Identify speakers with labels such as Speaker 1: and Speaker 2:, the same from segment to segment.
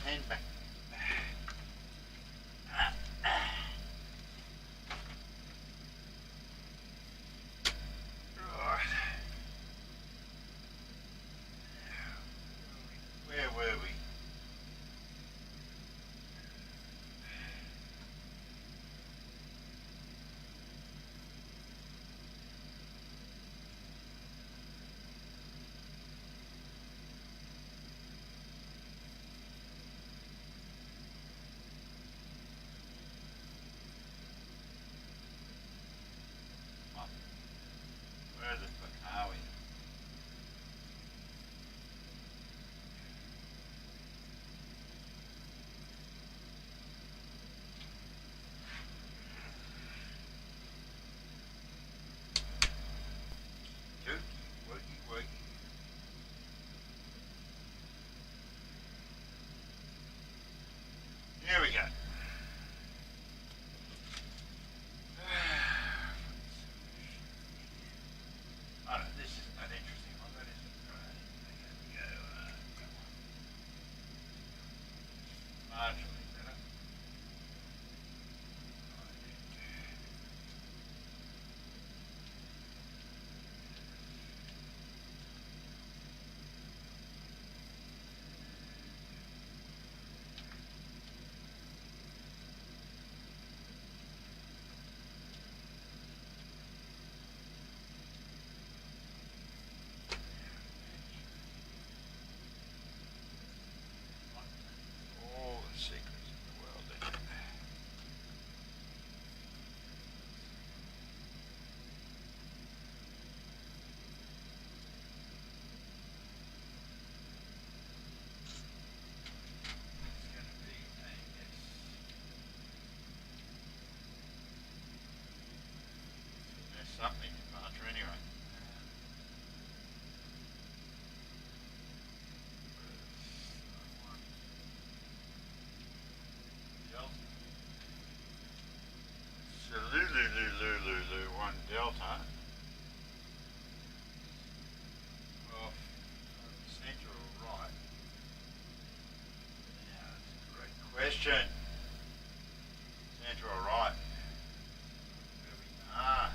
Speaker 1: pen back. Right. Where were we? Where the fuck are we? Turkey, woogie, woogie. Here we go. Oh no, this is an interesting one, that isn't it? Right. There we go. Marginally better. All the secrets in the world. It's going to be a yes. There's something in March anyway. Lulu 1 Delta off central right. Yeah, that's a great question. Central right. Where we are.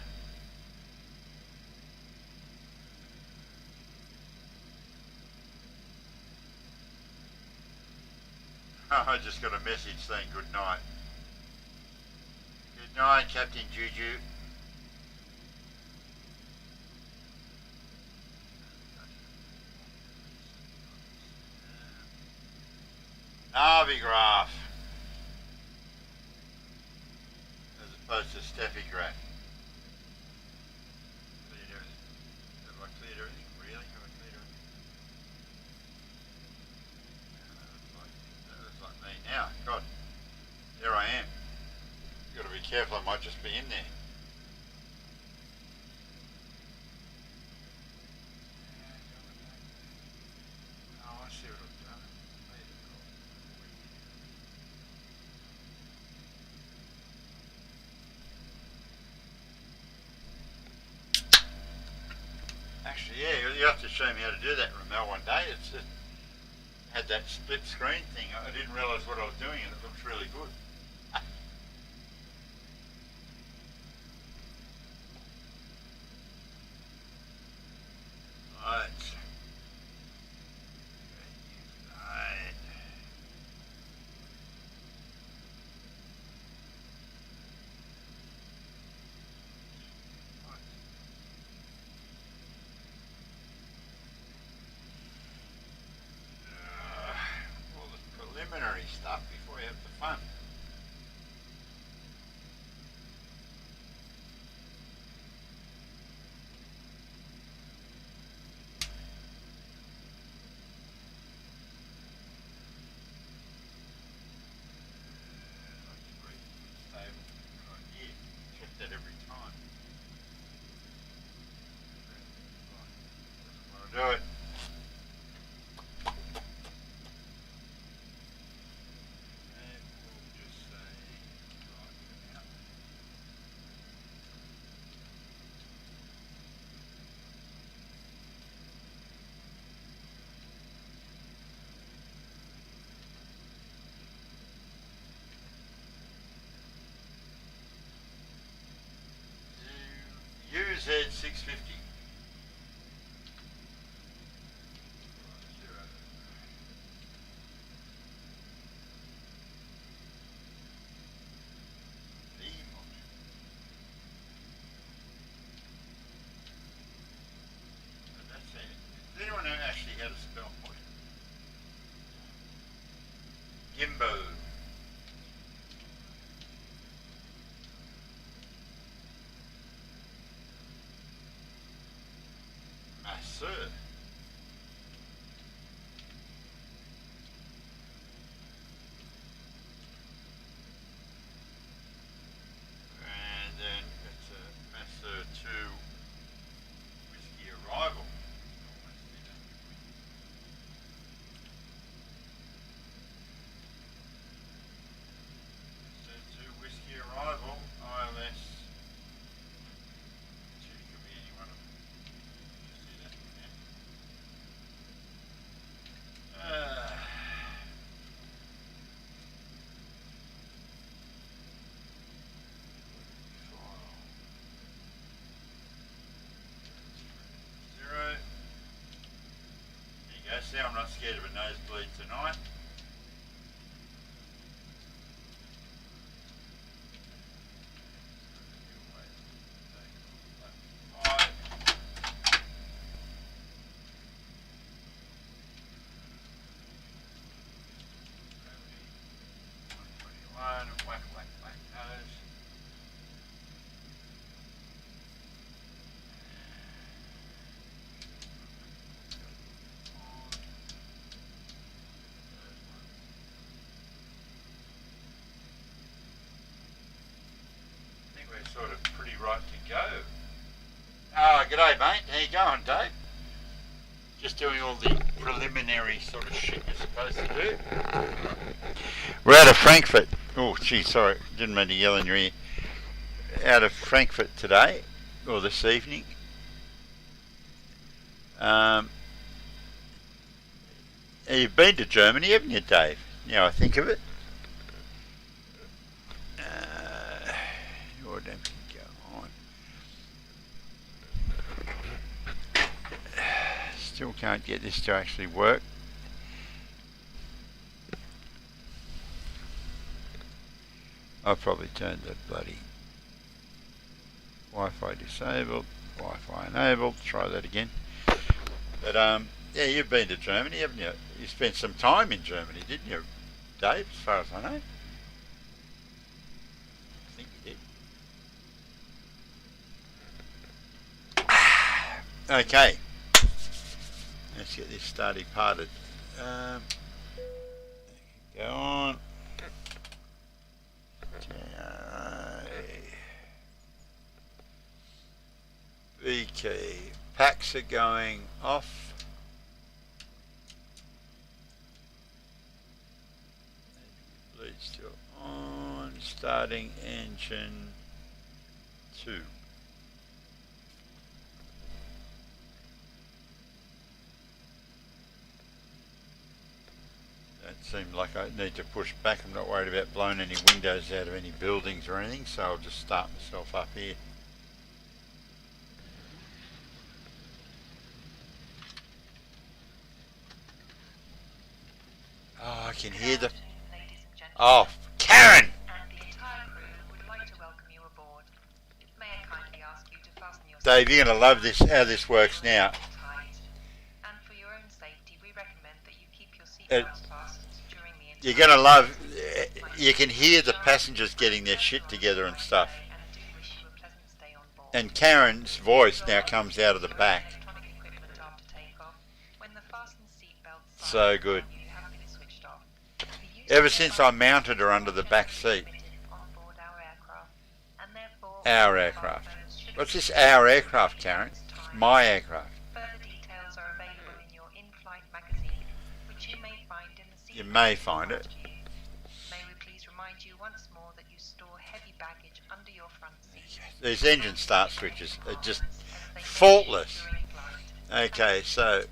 Speaker 1: I just got a message saying good night. Good night, Captain Juju. Navigraph as opposed to Steffi Graph. Cleared everything. Have I cleared everything? Really? Have I cleared everything? Looks like me now. God, there I am. You've got to be careful, I might just be in there. Oh, I see what I've done. Actually, yeah, you have to show me how to do that, Ramel, one day. It had that split screen thing. I didn't realise what I was doing and it looks really good. Right. Right. All the preliminary stuff before you have the fun. Check that every time. Doesn't want to do it. Z 650. Does anyone know actually how to spell what? Gimbo. Masseur. And then it's a Masseur 2 Whiskey Arrival. Whiskey Arrival, ILS. Could be any one of them. Just do that now. Zero. There you go. See, I'm not scared of a nosebleed tonight. Whack, whack, whack nose. I think we're sort of pretty right to go. Oh, g'day mate, how you going, Dave? Just doing all the preliminary sort of shit you're supposed to do. We're out of Frankfurt. Oh, gee, sorry, didn't mean to yell in your ear. Out of Frankfurt today, or this evening. You've been to Germany, haven't you, Dave? Now I think of it. Your damn thing go on. Still can't get this to actually work. I've probably turned the bloody Wi-Fi disabled, Wi-Fi enabled. Try that again. But yeah, you've been to Germany, haven't you? You spent some time in Germany, didn't you, Dave? As far as I know. I think you did. Okay. Let's get this started parted. Go on. VK packs are going off. Bleed still on. Starting engine 2. That seemed like I need to push back. I'm not worried about blowing any windows out of any buildings or anything, so I'll just start myself up here. Oh, I can hear the... Oh, Karen! Dave, you're going to love this, how this works now. You're going to love... You can hear the passengers getting their shit together and stuff. And Karen's voice now comes out of the back. So good. Ever since I mounted her under the back seat. Our aircraft. What's this our aircraft, Karen? It's my aircraft. You may find it. These engine start switches are just faultless. Okay, so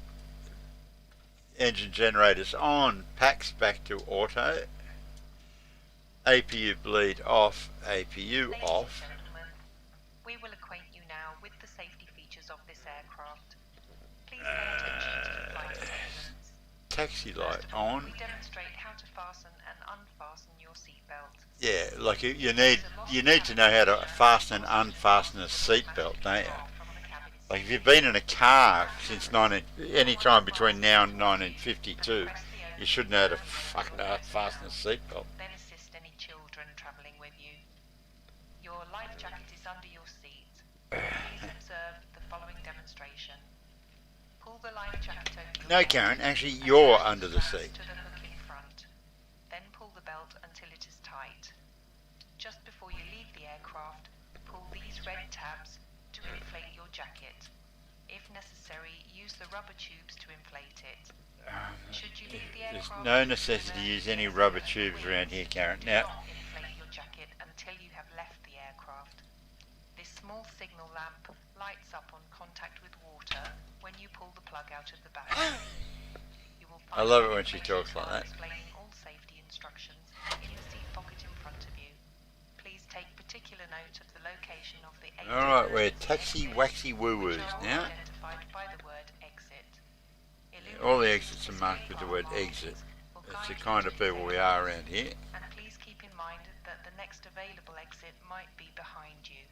Speaker 1: engine generators on, packs back to auto, APU bleed off, APU off.
Speaker 2: We will acquaint you now with the safety features of this aircraft. Please pay attention to the flight attendants.
Speaker 1: Taxi light
Speaker 2: First of all,
Speaker 1: on.
Speaker 2: we demonstrate how to fasten and unfasten your seatbelt.
Speaker 1: Yeah, like you need to know how to fasten and unfasten a seatbelt, don't you? Like if you've been in a car since any time between now and 1952, you should know how to fucking fasten a seatbelt.
Speaker 2: Then assist any children travelling with you. Your life jacket is under your seat. Please observe the following demonstration. Pull the life jacket over your
Speaker 1: No,
Speaker 2: head
Speaker 1: Karen, actually
Speaker 2: and
Speaker 1: you're
Speaker 2: attach
Speaker 1: under
Speaker 2: the
Speaker 1: the
Speaker 2: straps
Speaker 1: seat.
Speaker 2: to the hook in front. Then pull the belt until it is tight. Just before you leave the aircraft, pull these red tabs to inflate your jacket. If necessary, use the rubber tubes to inflate it. Should you leave the
Speaker 1: There's
Speaker 2: aircraft,
Speaker 1: no necessity to use any rubber tubes around here, Karen.
Speaker 2: do
Speaker 1: Now,
Speaker 2: not inflate your jacket until you have left the aircraft. This small signal lamp lights up on contact with water when you pull the plug out of the battery. You will
Speaker 1: I
Speaker 2: find
Speaker 1: love it when she
Speaker 2: information
Speaker 1: talks like
Speaker 2: while
Speaker 1: that.
Speaker 2: explaining all safety instructions in the seat pocket in front of you. Please take particular note of the location of the exit.
Speaker 1: alright, we're taxi waxy woo-woos
Speaker 2: which are
Speaker 1: now.
Speaker 2: identified by the word exit.
Speaker 1: All the exits are marked with the word exit. That's the kind of people we are around here.
Speaker 2: And please keep in mind that the next available exit might be behind you.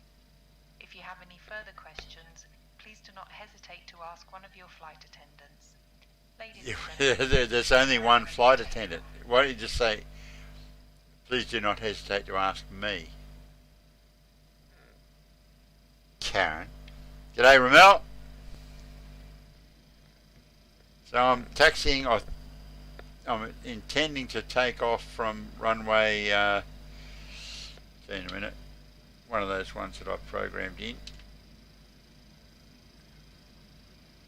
Speaker 2: If you have any further questions, please do not hesitate to ask one of your flight attendants. Ladies and gentlemen,
Speaker 1: There's only one flight attendant. Why don't you just say, please do not hesitate to ask me. Karen. G'day, Ramel. So I'm taxiing. I'm intending to take off from runway. See in a minute. One of those ones that I've programmed in.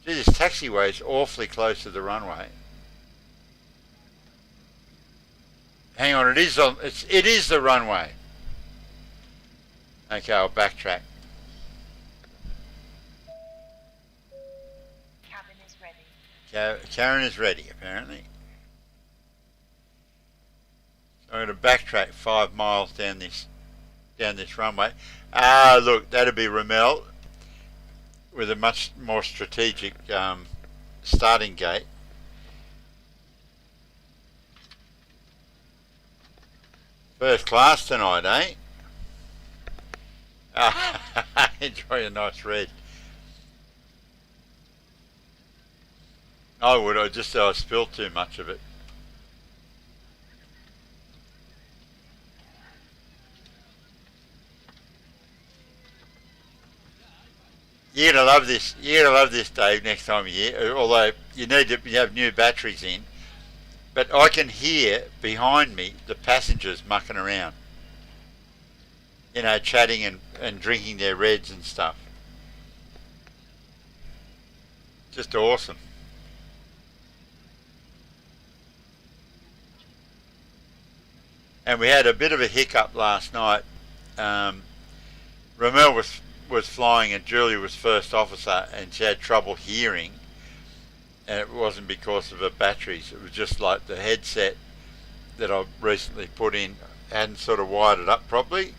Speaker 1: Gee, this taxiway is awfully close to the runway. Hang on, it is the runway. Okay, I'll backtrack.
Speaker 2: cabin is ready.
Speaker 1: Karen is ready, apparently. So I'm going to backtrack 5 miles down this runway. Ah, look, that'd be Ramel with a much more strategic starting gate. First class tonight, eh? Enjoy a nice read. I would, I spilled too much of it. You're gonna love this. You're gonna love this, Dave, next time of year. Although you need to have new batteries in, but I can hear behind me the passengers mucking around. You know, chatting and drinking their reds and stuff. Just awesome. And we had a bit of a hiccup last night. Ramel was flying and Julie was first officer, and she had trouble hearing, and it wasn't because of her batteries. It was just like the headset that I recently put in hadn't sort of wired it up properly.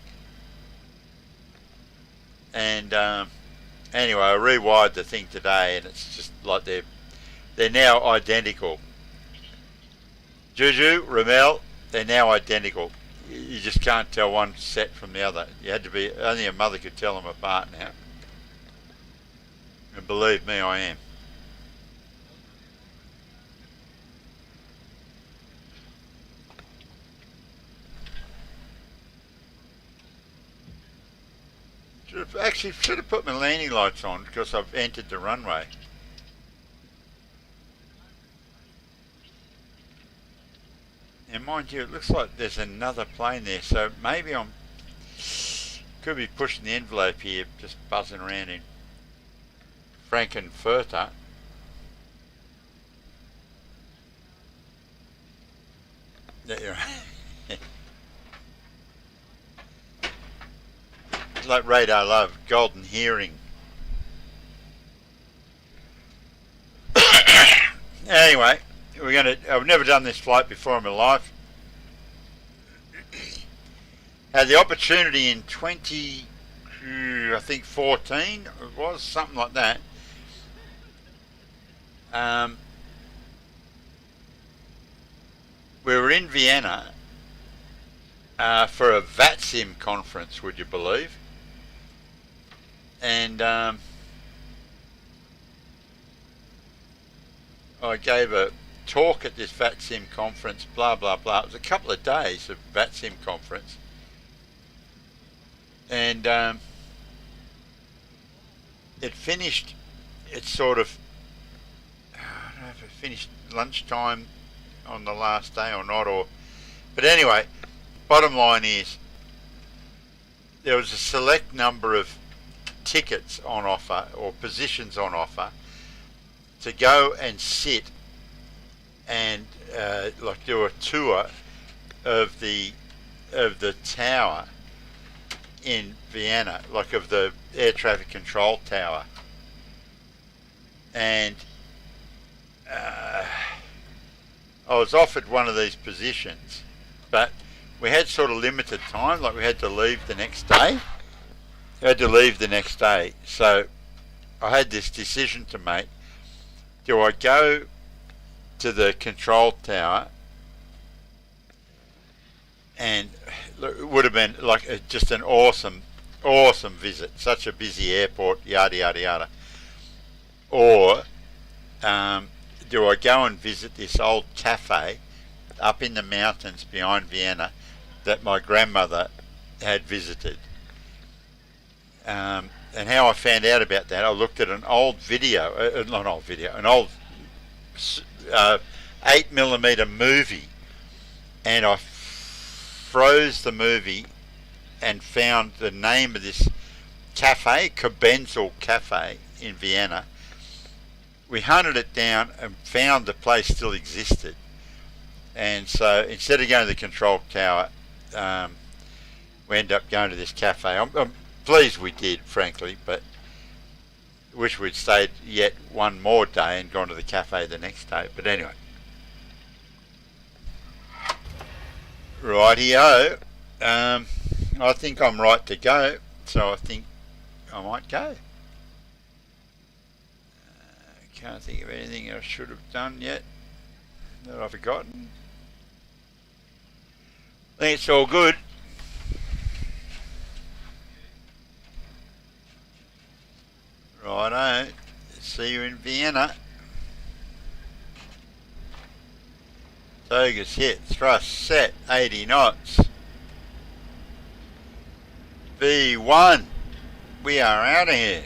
Speaker 1: And anyway, I rewired the thing today, and it's just like they're now identical. Juju, Ramel, they're now identical. You just can't tell one set from the other. You had to be, only a mother could tell them apart now. And believe me, I am. Should have put my landing lights on because I've entered the runway. And mind you, it looks like there's another plane there, so maybe could be pushing the envelope here, just buzzing around in Frankfurt. There. Like radar love, golden hearing. Anyway, I've never done this flight before in my life. Had the opportunity in 14, it was, something like that. We were in Vienna for a VATSIM conference, would you believe? And I gave a talk at this VATSIM conference, blah, blah, blah. It was a couple of days of VATSIM conference. And it finished, it sort of, I don't know if it finished lunchtime on the last day or not, but anyway, bottom line is there was a select number of tickets on offer or positions on offer to go and sit and like do a tour of the tower in Vienna, like of the air traffic control tower. And I was offered one of these positions, but we had sort of limited time, like we had to leave the next day. So I had this decision to make. Do I go to the control tower, and it would have been like just an awesome visit, such a busy airport, yada yada yada, or do I go and visit this old cafe up in the mountains behind Vienna that my grandmother had visited? And how I found out about that, I looked at an old video, an old 8mm movie, and I froze the movie and found the name of this cafe, Kobenzel Cafe in Vienna. We hunted it down and found the place still existed. And so instead of going to the control tower, we ended up going to this cafe. I'm pleased we did, frankly, but wish we'd stayed yet one more day and gone to the cafe the next day. But anyway. Rightio. I think I'm right to go, so I think I might go. Can't think of anything I should have done yet that I've forgotten. I think it's all good. Righto. See you in Vienna. Togas hit, thrust set, 80 knots. V1. We are out of here.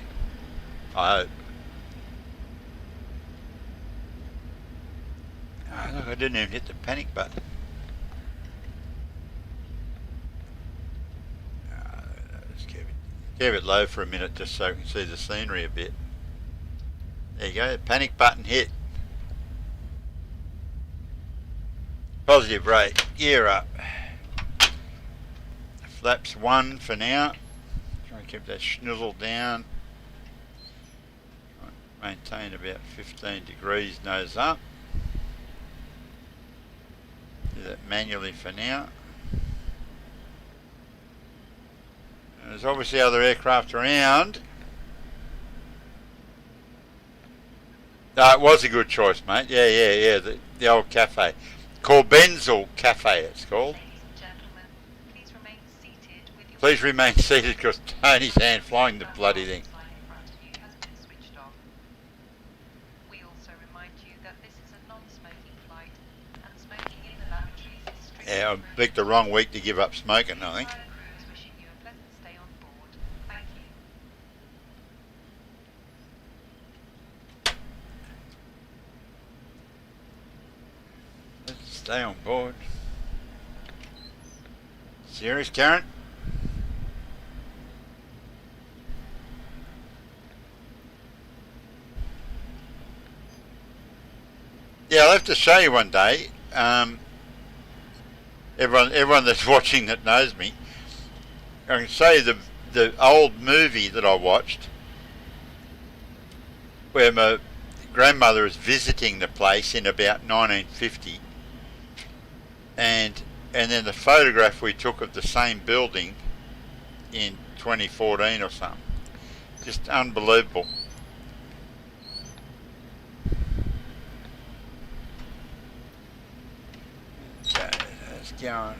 Speaker 1: I hope. Oh, look, I didn't even hit the panic button. Just keep it low for a minute just so I can see the scenery a bit. There you go, panic button hit. Positive rate, gear up. Flaps 1 for now. Try and keep that schnozzle down. Maintain about 15 degrees nose up. Do that manually for now. And there's obviously other aircraft around. It was a good choice, mate. Yeah. The old cafe. Kobenzel Cafe, it's called. Please remain seated because Tony's hand flying the bloody thing.
Speaker 2: We also remind you that this is a non-smoking flight, and smoking in the lavatories is strictly
Speaker 1: Yeah, I picked the wrong week to give up smoking, I think.
Speaker 2: Crew is wishing you a pleasant stay on board. Thank you.
Speaker 1: Let's stay on board. Serious, Karen? Yeah, I'll have to show you one day. Everyone that's watching that knows me, I can show you the old movie that I watched, where my grandmother is visiting the place in about 1950, and then the photograph we took of the same building in 2014 or something. Just unbelievable. Okay, that's going.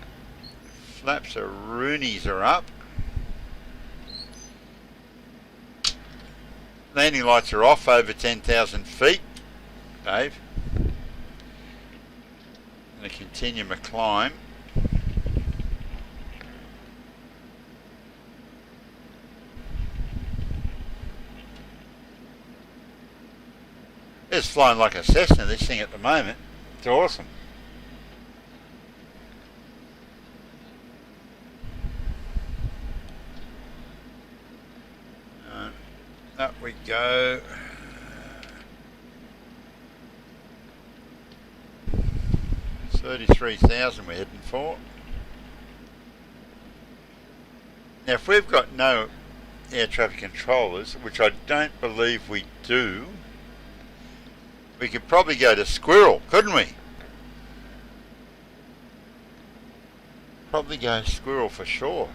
Speaker 1: Flaps of Roonies are up. Landing lights are off over 10,000 feet, Dave. Going to continue my climb. It's flying like a Cessna, this thing at the moment. It's awesome. Up we go. 33,000 we're heading for. Now if we've got no air traffic controllers, which I don't believe we do, we could probably go to Squirrel, couldn't we? Probably go Squirrel for sure.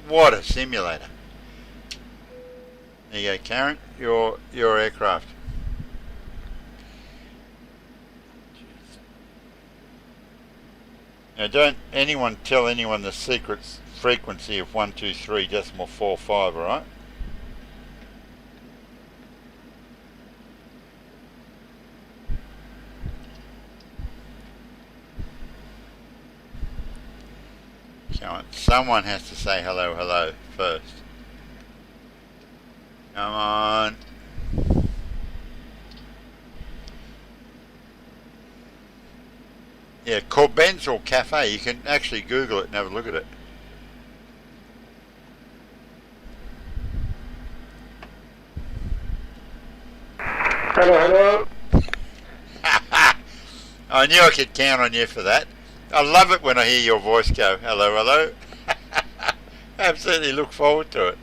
Speaker 1: What a simulator. There you go, Karen, your aircraft. Now don't anyone tell anyone the secret frequency of 123.45, alright? Someone has to say hello, hello first. Come on. Yeah, Corbenzel Cafe. You can actually Google it and have a look at it.
Speaker 3: Hello, hello.
Speaker 1: I knew I could count on you for that. I love it when I hear your voice go, hello, hello. Absolutely look forward to it.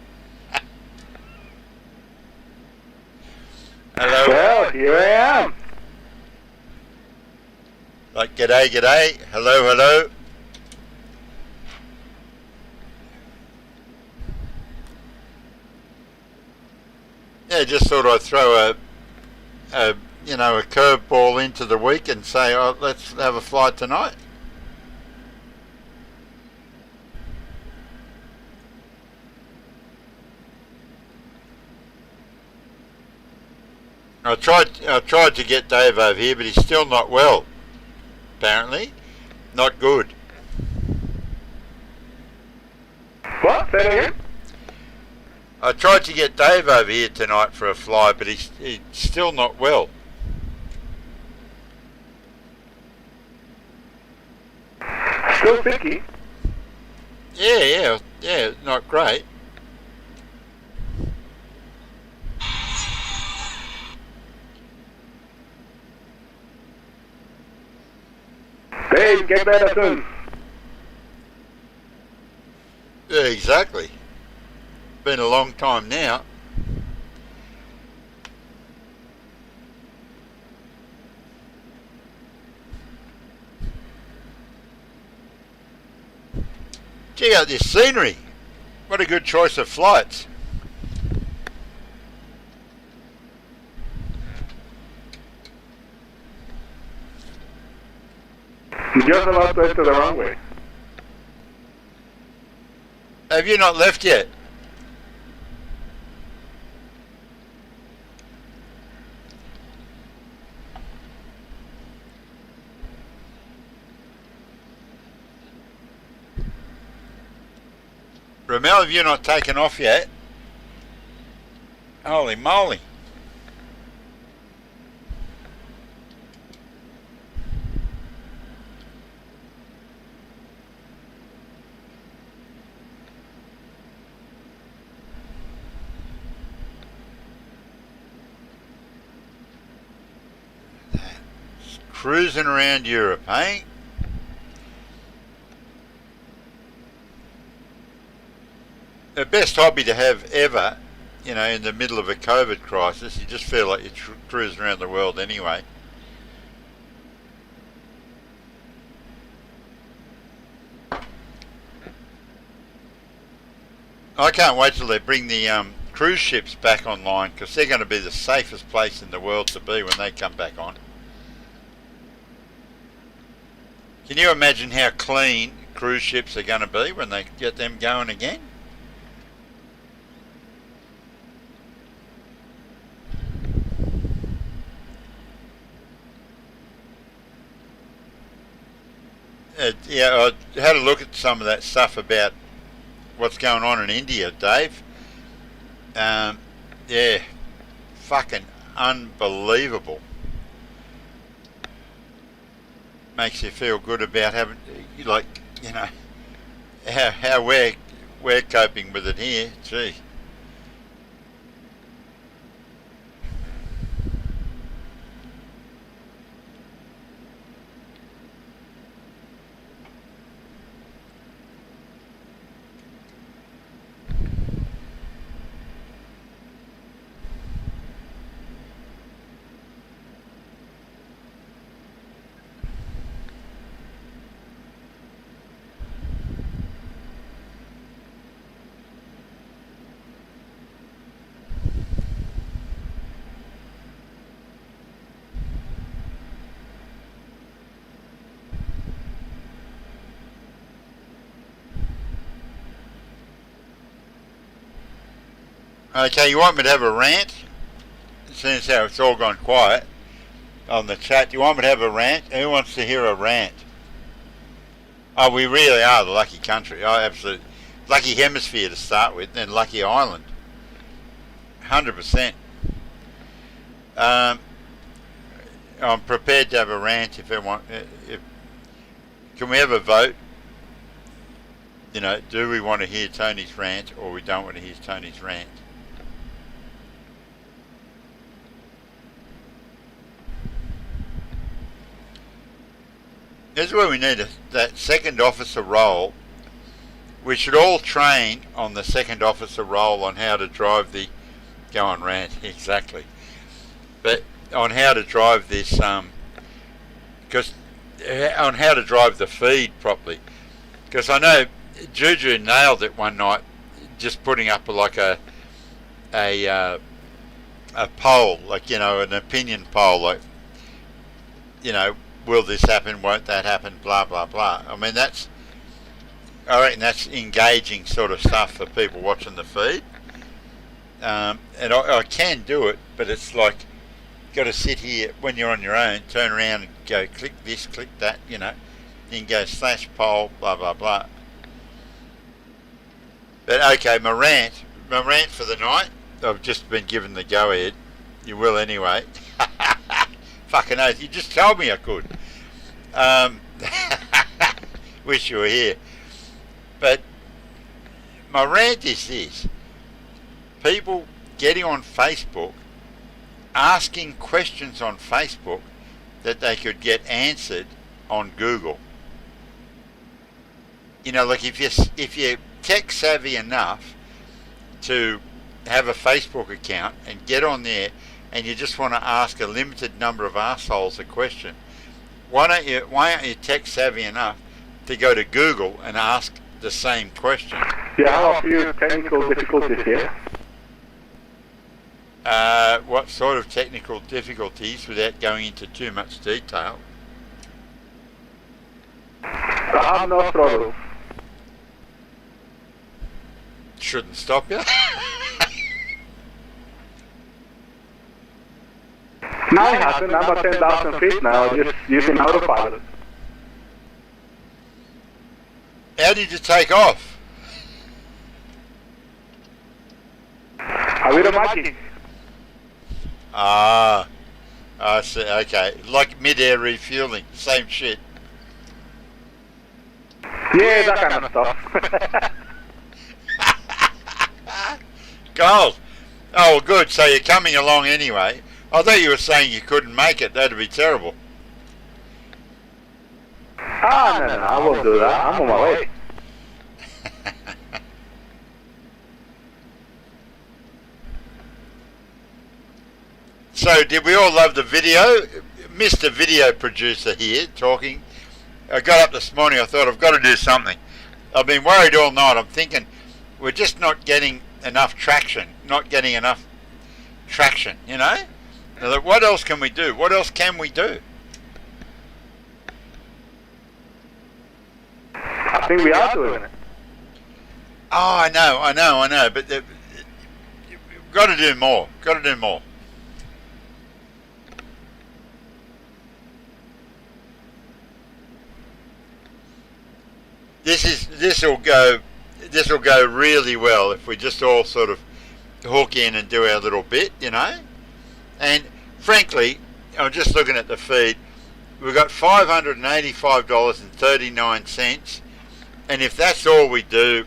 Speaker 1: Hello.
Speaker 3: Well, here I am.
Speaker 1: Like, g'day, g'day, hello, hello. Yeah, just thought I'd throw a curveball into the week and say, oh, let's have a flight tonight. I tried to get Dave over here, but he's still not well. Apparently, not good.
Speaker 3: What? Say that again?
Speaker 1: I tried to get Dave over here tonight for a fly, but he's still not well.
Speaker 3: Still thinking.
Speaker 1: Yeah, not great.
Speaker 3: Hey, get better soon.
Speaker 1: Yeah, exactly. Been a long time now. Check out this scenery. What a good choice of flights.
Speaker 3: Just about to enter the runway.
Speaker 1: Have you not left yet? Ramel, have you not taken off yet? Holy moly. Cruising around Europe, eh? The best hobby to have ever, you know, in the middle of a COVID crisis. You just feel like you're cruising around the world anyway. I can't wait till they bring the cruise ships back online, because they're going to be the safest place in the world to be when they come back on. Can you imagine how clean cruise ships are going to be when they get them going again? Yeah, I had a look at some of that stuff about what's going on in India, Dave. Yeah, fucking unbelievable. Makes you feel good about having, like, you know, how we're coping with it here. Gee. Okay, you want me to have a rant? Since how it's all gone quiet on the chat, do you want me to have a rant? Who wants to hear a rant? Oh, we really are the lucky country. Oh, absolutely. Lucky hemisphere to start with, then lucky island. 100%. I'm prepared to have a rant if everyone... Can we have a vote? You know, do we want to hear Tony's rant, or we don't want to hear Tony's rant? This is where we need that second officer role. We should all train on the second officer role on how to drive the... Go on, rant, exactly. But on how to drive this, because on how to drive the feed properly. Because I know Juju nailed it one night, just putting up like a poll, like, you know, an opinion poll, like, you know, will this happen, won't that happen, blah blah blah. I mean, I reckon that's engaging sort of stuff for people watching the feed. And I can do it, but it's like, got to sit here when you're on your own, turn around and go click this, click that, you know. You can go /poll, blah blah blah. But okay, my rant for the night. I've just been given the go ahead. You will anyway. Fucking oath, you just told me I could. Wish you were here. But my rant is this. People getting on Facebook, asking questions on Facebook that they could get answered on Google. You know, like if you're tech savvy enough to have a Facebook account and get on there, and you just want to ask a limited number of assholes a question, why aren't you tech savvy enough to go to Google and ask the same question?
Speaker 3: Yeah, I have a few technical difficulties here.
Speaker 1: What sort of technical difficulties, without going into too much detail?
Speaker 3: I have no trouble.
Speaker 1: Shouldn't stop you.
Speaker 3: Now it happened. I'm at 10,000 feet now, just using autopilot.
Speaker 1: How did you take off?
Speaker 3: A bit of magic.
Speaker 1: Ah, I see. Okay, like mid-air refueling, same shit.
Speaker 3: Yeah, that kind of stuff.
Speaker 1: Gold. Oh, well, good. So you're coming along anyway. I thought you were saying you couldn't make it. That'd be terrible.
Speaker 3: No, I won't do that. I'm on my way.
Speaker 1: So did we all love the video? Mr. Video Producer here talking. I got up this morning, I thought I've got to do something. I've been worried all night. I'm thinking we're just not getting enough traction, you know? What else can we do? What else can we do?
Speaker 3: I think we are doing it.
Speaker 1: Oh, I know, but we've got to do more. This will go really well if we just all sort of hook in and do our little bit, you know. And frankly, I'm just looking at the feed. We've got $585.39, and if that's all we do,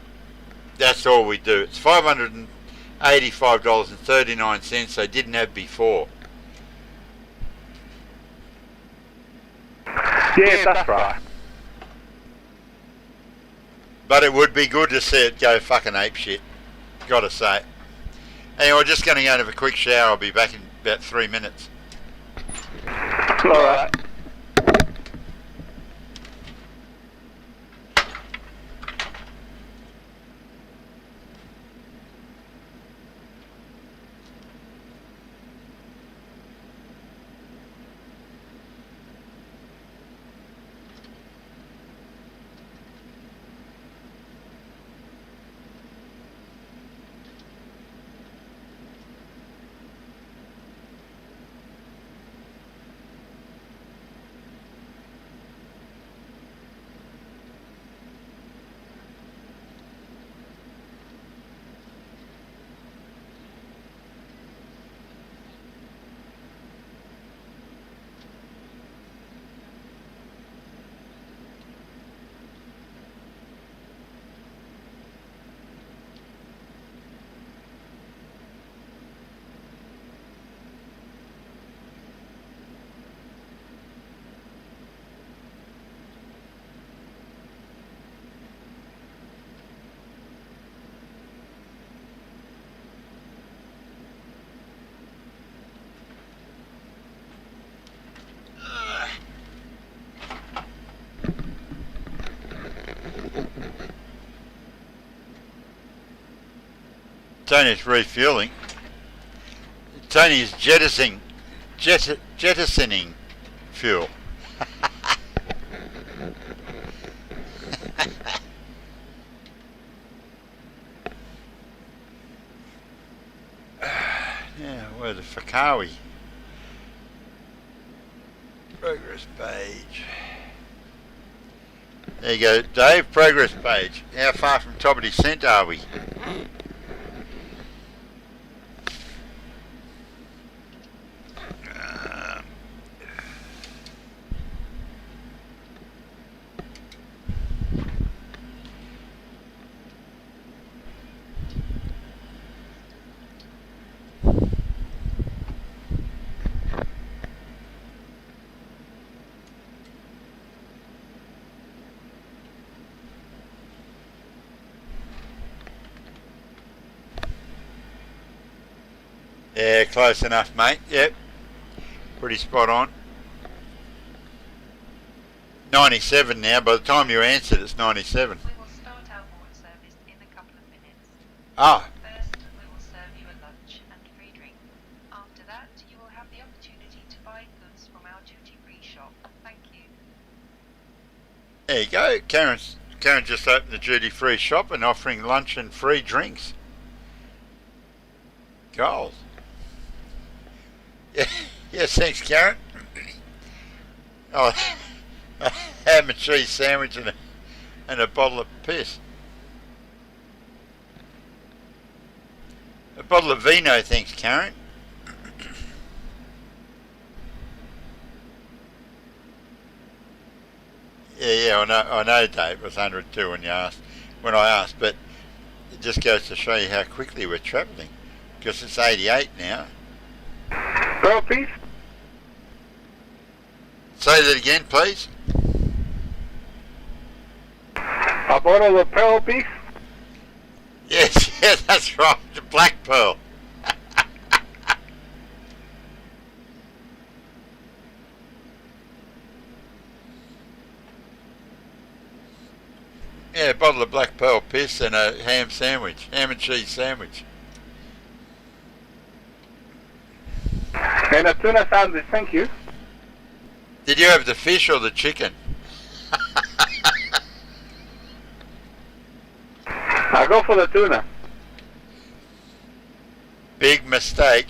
Speaker 1: that's all we do. It's $585.39 they didn't have before.
Speaker 3: Yeah, that's right.
Speaker 1: But it would be good to see it go fucking apeshit. Gotta say. Anyway, we're just going to go and have a quick shower. I'll be back in about 3 minutes.
Speaker 3: Alright.
Speaker 1: Tony's refueling. Tony's jettisoning fuel. Yeah, where's the Fakawi? Progress page. There you go, Dave. Progress page. How far from top of descent are we? Yeah, close enough, mate. Yep. Pretty spot on. 97 now. By the time you answered, it's 97.
Speaker 2: We will start our board service in a couple of minutes.
Speaker 1: Ah.
Speaker 2: First, we will serve you a lunch and free drink. After that, you will have the opportunity to buy goods from our duty-free shop. Thank you.
Speaker 1: There you go. Karen just opened the duty-free shop and offering lunch and free drinks. Goals. Yeah, yes, thanks, Karen. Oh, a ham and cheese sandwich and a bottle of piss. A bottle of vino, thanks, Karen. Yeah, I know, Dave. It was 102 when I asked, but it just goes to show you how quickly we're travelling, because it's 88 now.
Speaker 3: Pearl piece?
Speaker 1: Say that again, please.
Speaker 3: A bottle of pearl piece?
Speaker 1: Yes, yeah, that's right. The black pearl. Yeah, a bottle of black pearl piss and a ham sandwich, ham and cheese sandwich.
Speaker 3: And a tuna sandwich, thank you.
Speaker 1: Did you have the fish or the chicken?
Speaker 3: I'll go for the tuna.
Speaker 1: Big mistake.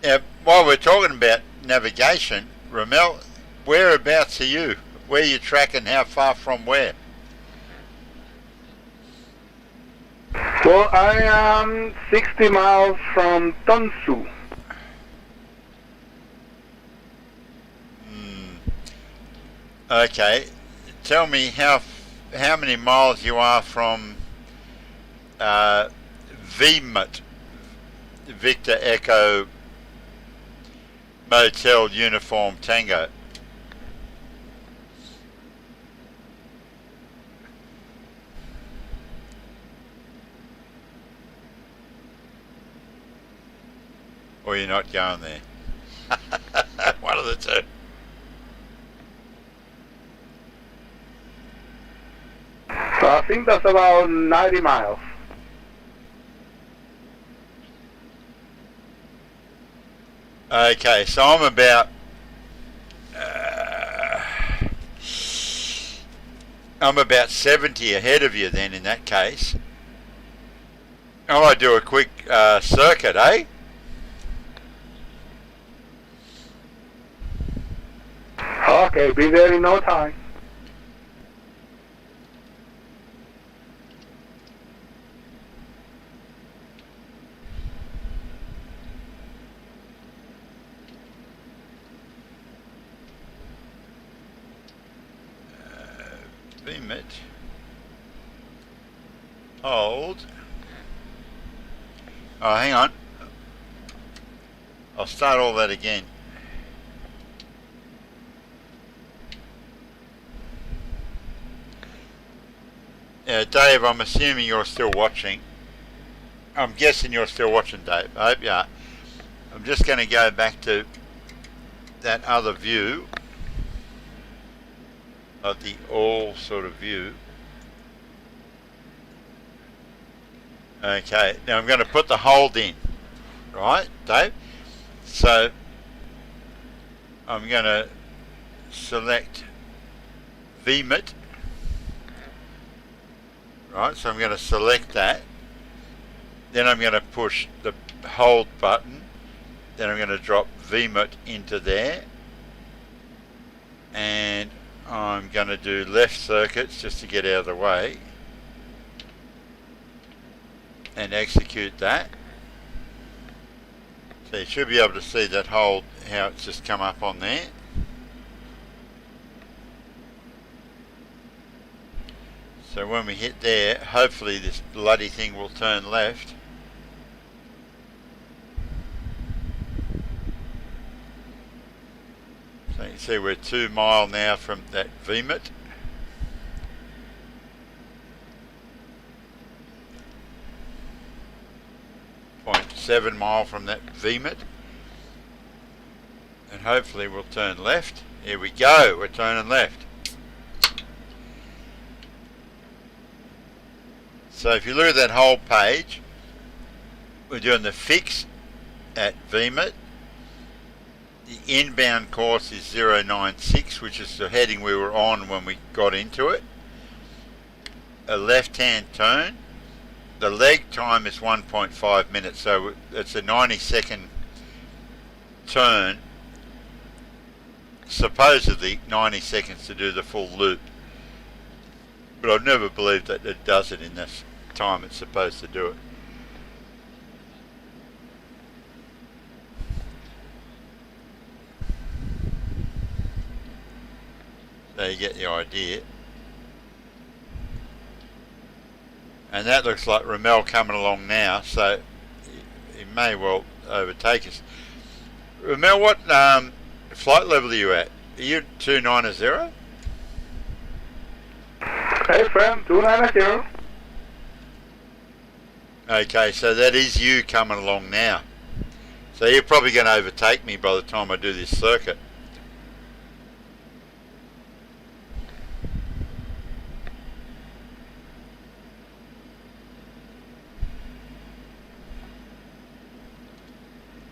Speaker 1: Now, while we're talking about navigation, Ramel, whereabouts are you? Where are you tracking? How far from where?
Speaker 3: Well, I am 60 miles from Tonsu.
Speaker 1: Okay, tell me how many miles you are from Vienna, Victor Echo Motel Uniform Tango. Or you're not going there? One of the two.
Speaker 3: So I think that's about 90 miles.
Speaker 1: Okay, so I'm about I'm about 70 ahead of you then in that case. I might do a quick circuit, eh?
Speaker 3: Okay, be there in no time.
Speaker 1: Beam it. Hold. Oh, hang on. I'll start all that again. Dave, I'm assuming you're still watching. I'm guessing you're still watching, Dave. I hope you are. I'm just going to go back to that other view of the all sort of view. Okay, now I'm going to put the hold in, right, Dave? So I'm going to select VMIT, right? So I'm going to select that. Then I'm going to push the hold button. Then I'm going to drop VMIT into there. And I'm going to do left circuits just to get out of the way. And execute that. So you should be able to see that hold, how it's just come up on there. So when we hit there, hopefully this bloody thing will turn left. So you can see we're 2 miles now from that VMIT. .7 mile from that VMIT. And hopefully we'll turn left. Here we go, we're turning left. So if you look at that whole page, we're doing the fix at VMIT. The inbound course is 096, which is the heading we were on when we got into it. A left-hand turn. The leg time is 1.5 minutes, so it's a 90-second turn. Supposedly 90 seconds to do the full loop. But I've never believed that it does it in this time it's supposed to do it. So you get the idea. And that looks like Ramel coming along now, so he may well overtake us. Ramel, what flight level are you at? Are you 290?
Speaker 3: Hey friend, 290.
Speaker 1: Okay, so that is you coming along now. So you're probably going to overtake me by the time I do this circuit.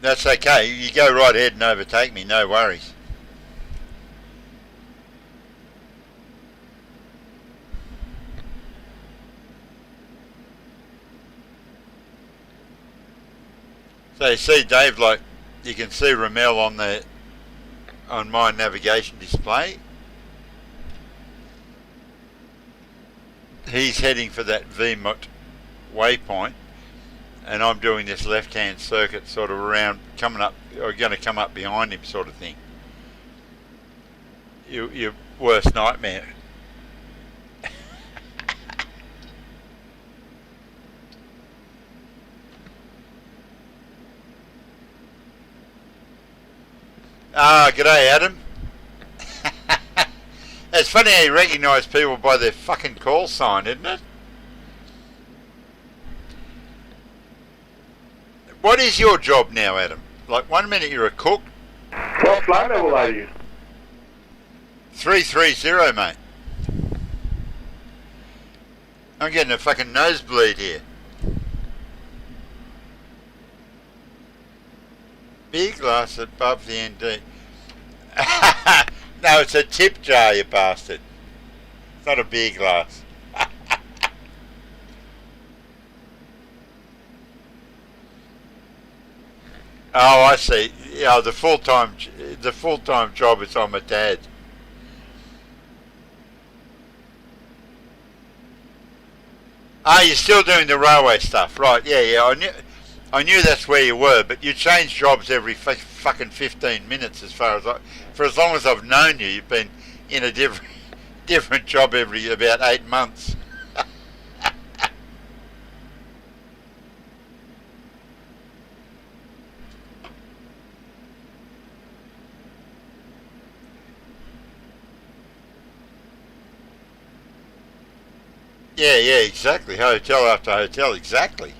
Speaker 1: That's okay. You go right ahead and overtake me, no worries. So you see, Dave, like you can see Ramel on my navigation display. He's heading for that VMUT waypoint, and I'm doing this left-hand circuit sort of around, coming up, or going to come up behind him sort of thing. Your worst nightmare. G'day, Adam. It's funny how you recognise people by their fucking call sign, isn't it? What is your job now, Adam? Like, one minute you're a cook.
Speaker 3: What flight level are you?
Speaker 1: 330, mate. I'm getting a fucking nosebleed here. Beer glass above the ND. No, it's a tip jar, you bastard. It's not a beer glass. Oh, I see. Yeah, the full-time job is on my dad. Ah, you're still doing the railway stuff, right? Yeah. I knew that's where you were, but you change jobs every fucking 15 minutes. For as long as I've known you, you've been in a different job every about 8 months. Yeah, exactly. Hotel after hotel, exactly.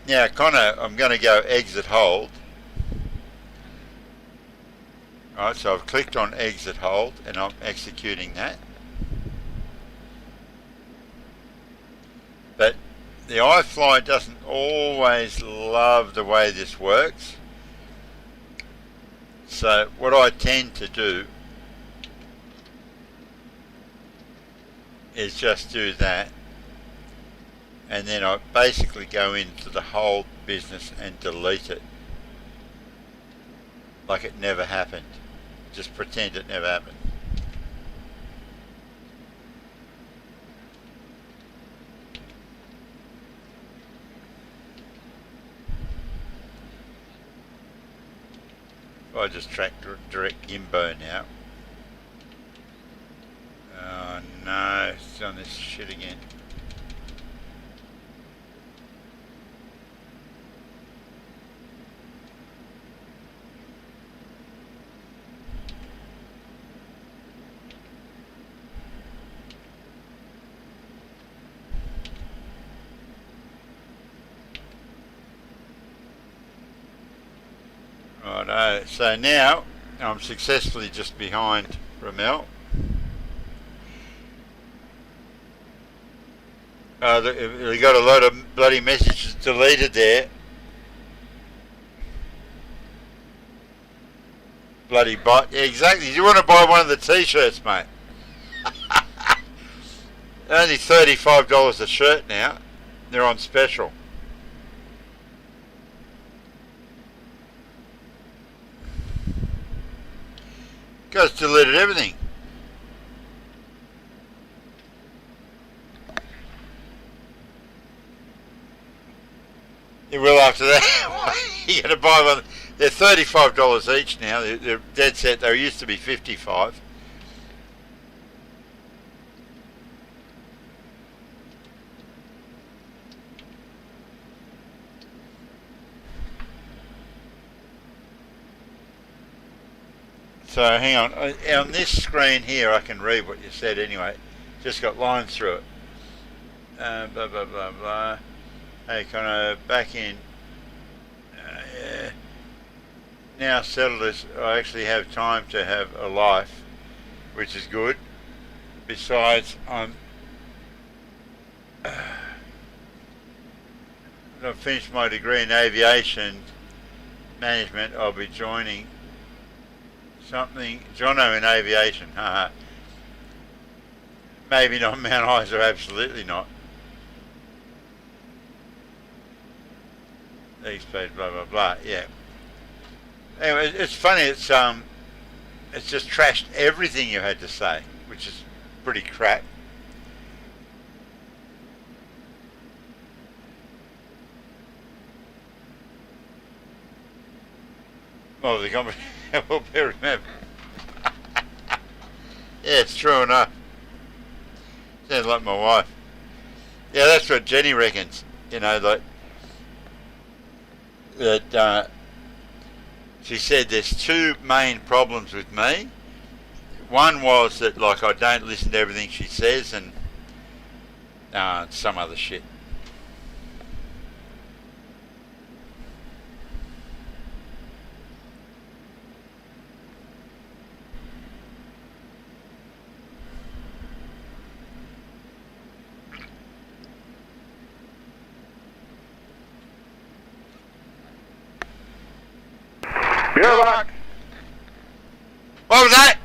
Speaker 1: Now, Connor, I'm going to go exit hold. Alright, so I've clicked on exit hold and I'm executing that. But the iFly doesn't always love the way this works. So what I tend to do is just do that, and then I basically go into the hold business and delete it like it never happened. Just pretend it never happened. I just track direct Gimbo now. Oh no, it's on this shit again. Righto, so now I'm successfully just behind Ramel. We got a lot of bloody messages deleted there. Bloody bot. Yeah, exactly. You want to buy one of the t-shirts, mate? Only $35 a shirt now. They're on special. Guys deleted everything. You will after that. You got to buy one. They're $35 each now. They're dead set. They used to be $55. So hang on. On this screen here, I can read what you said anyway. Just got lines through it. blah blah blah blah. Hey, kind of back in. Yeah. Now settled this, I actually have time to have a life, which is good. Besides, I've finished my degree in aviation management. I'll be joining something, Jono in aviation. Haha. Maybe not Mount Isa, absolutely not. These paid blah blah blah. Yeah. Anyway, it's funny. It's just trashed everything you had to say, which is pretty crap. Well, the company will be remembered. Yeah, it's true enough. Sounds like my wife. Yeah, that's what Jenny reckons. You know, like that. She said there's two main problems with me. One was that, like, I don't listen to everything she says, and some other shit.
Speaker 3: You're back.
Speaker 1: What was that?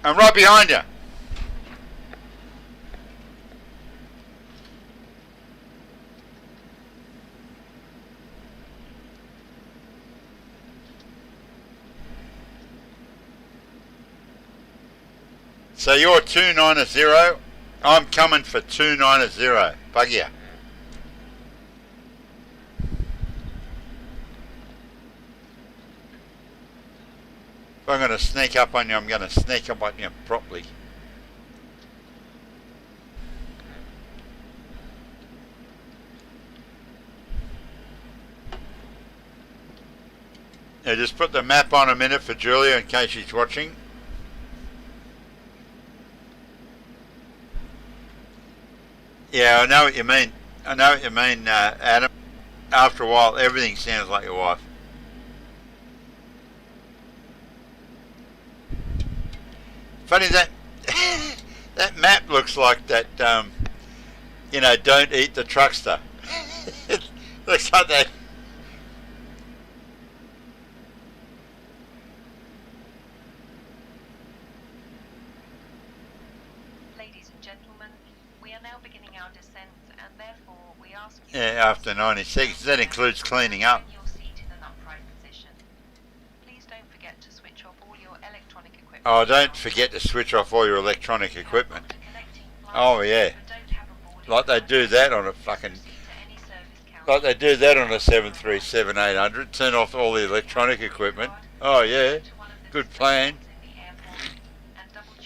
Speaker 1: I'm right behind you. So you're 290. I'm coming for 290. Bug ya. If I'm going to sneak up on you, I'm going to sneak up on you properly. Now just put the map on a minute for Julia in case she's watching. Yeah, I know what you mean. I know what you mean, Adam. After a while, everything sounds like your wife. Funny that that map looks like that. You know, don't eat the truckster. It looks like that.
Speaker 2: Ladies and gentlemen, we are now beginning our descent, and therefore we ask you.
Speaker 1: Yeah, after 90 seconds. That includes cleaning up.
Speaker 2: Your seat in an upright position. Please don't forget to switch off all your electronic equipment.
Speaker 1: Oh, don't forget to switch off all your electronic equipment. Oh yeah, like they do that on a fucking, like they do that on a 737-800. Turn off all the electronic equipment. Oh yeah, good plan.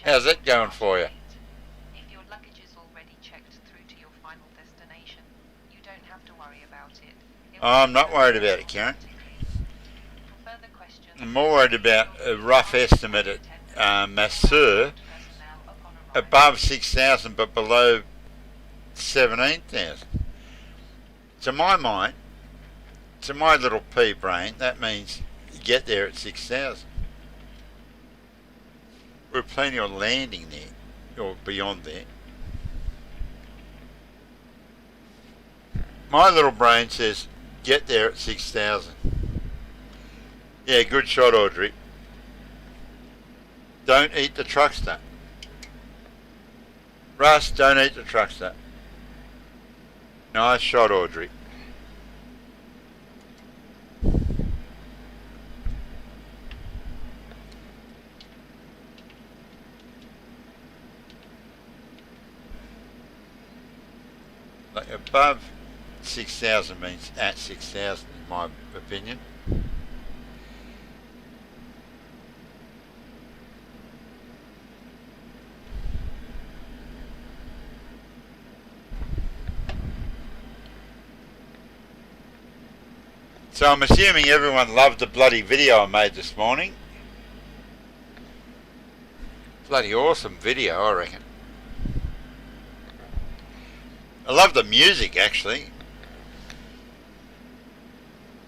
Speaker 1: How's that going for you?
Speaker 2: If your luggage is already checked through to your final destination, you don't have to worry about it.
Speaker 1: I'm not worried about it, Karen.
Speaker 2: For further questions,
Speaker 1: I'm more worried about a rough estimate at Masseur, above 6,000 but below 17,000. To my mind, to my little pea brain, that means you get there at 6,000. We're plenty of landing there, or beyond there. My little brain says get there at 6,000. Yeah, good shot, Audrey. Don't eat the truckster. Russ, don't eat the truckster. Nice shot, Audrey. Like above 6,000 means at 6,000 in my opinion. So I'm assuming everyone loved the bloody video I made this morning. Bloody awesome video, I reckon. I love the music, actually.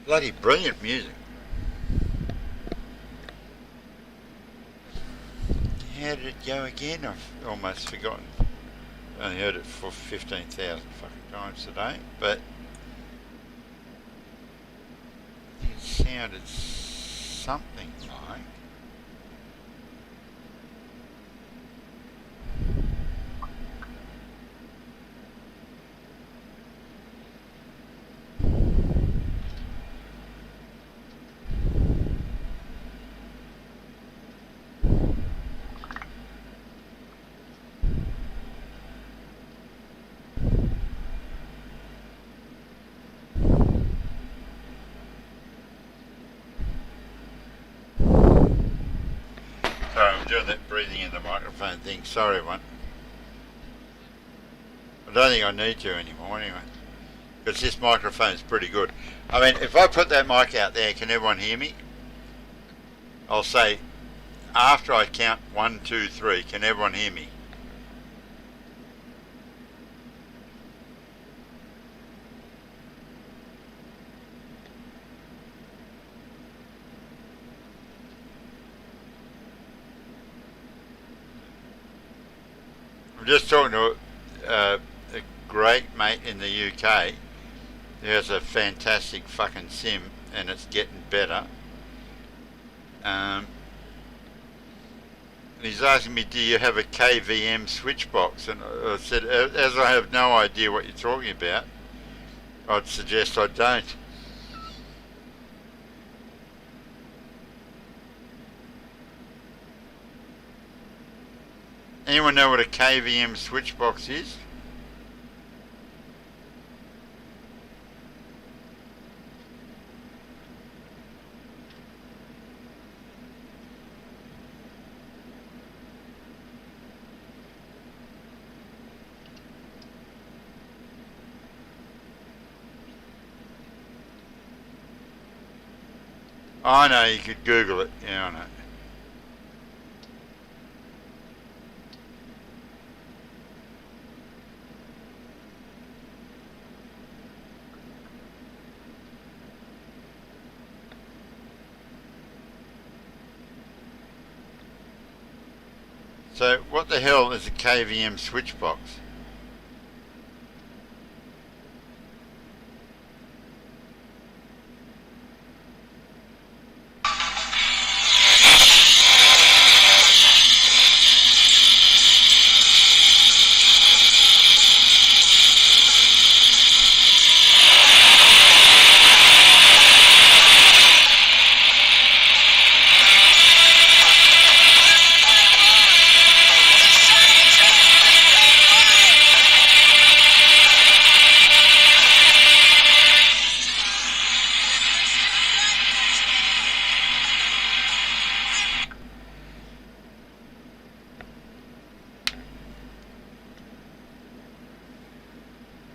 Speaker 1: Bloody brilliant music. How did it go again? I've almost forgotten. I only heard it for 15,000 fucking times today, but it sounded something like. Sorry, I'm doing that breathing in the microphone thing. Sorry, everyone. I don't think I need to anymore anyway. Because this microphone's pretty good. I mean, if I put that mic out there, can everyone hear me? I'll say, after I count 1, 2, 3, can everyone hear me? I'm just talking to a great mate in the UK who has a fantastic fucking sim, and it's getting better. He's asking me, do you have a KVM switch box? And I said, as I have no idea what you're talking about, I'd suggest I don't. Anyone know what a KVM switch box is? I know, you could Google it. Yeah, I know. So, what the hell is a KVM switch box?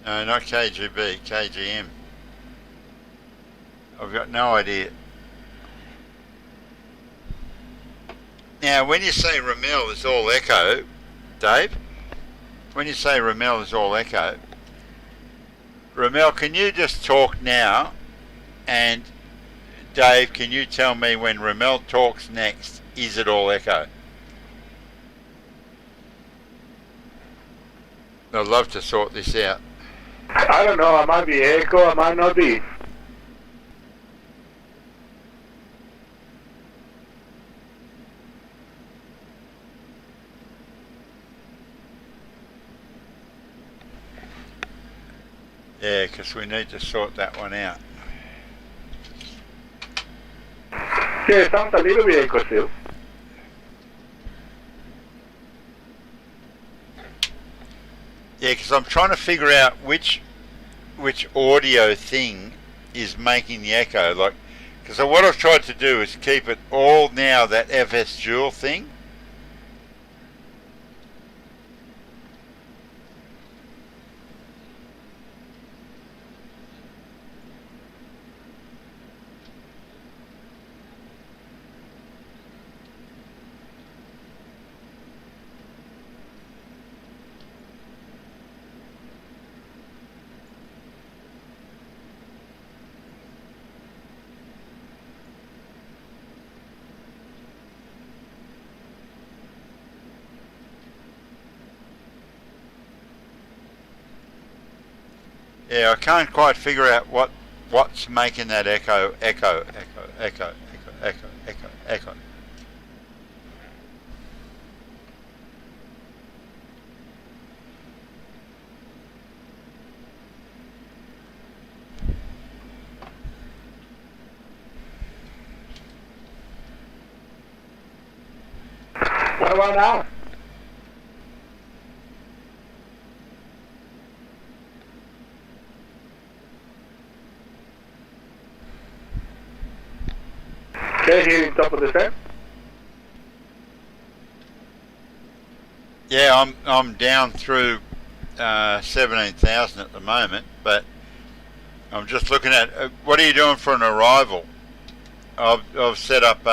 Speaker 1: No, not KGB, KGM. I've got no idea. Now, when you say Ramel is all echo, Dave, when you say Ramel is all echo, Ramel, can you just talk now? And Dave, can you tell me when Ramel talks next, is it all echo? I'd love to sort this out.
Speaker 3: I don't know, I might be echo, I might not be.
Speaker 1: Yeah, because we need to sort that one out.
Speaker 3: Yeah, it sounds a little bit echo still.
Speaker 1: Yeah, because I'm trying to figure out which audio thing is making the echo. Like, because what I've tried to do is keep it all now that FS Dual thing. Yeah, I can't quite figure out what's making that echo.
Speaker 3: What about now? Okay, here in top of the step.
Speaker 1: Yeah, I'm down through 17,000 at the moment, but I'm just looking at what are you doing for an arrival? I've set up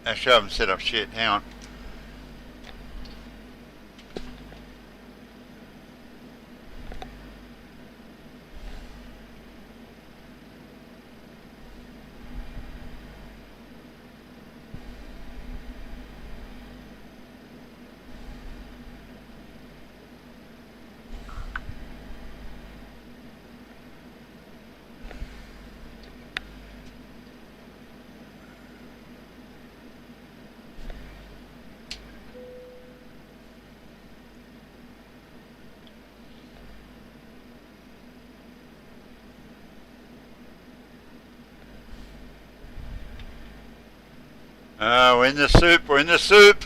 Speaker 1: actually I haven't set up shit. Hang on. We're in the soup. We're in the soup.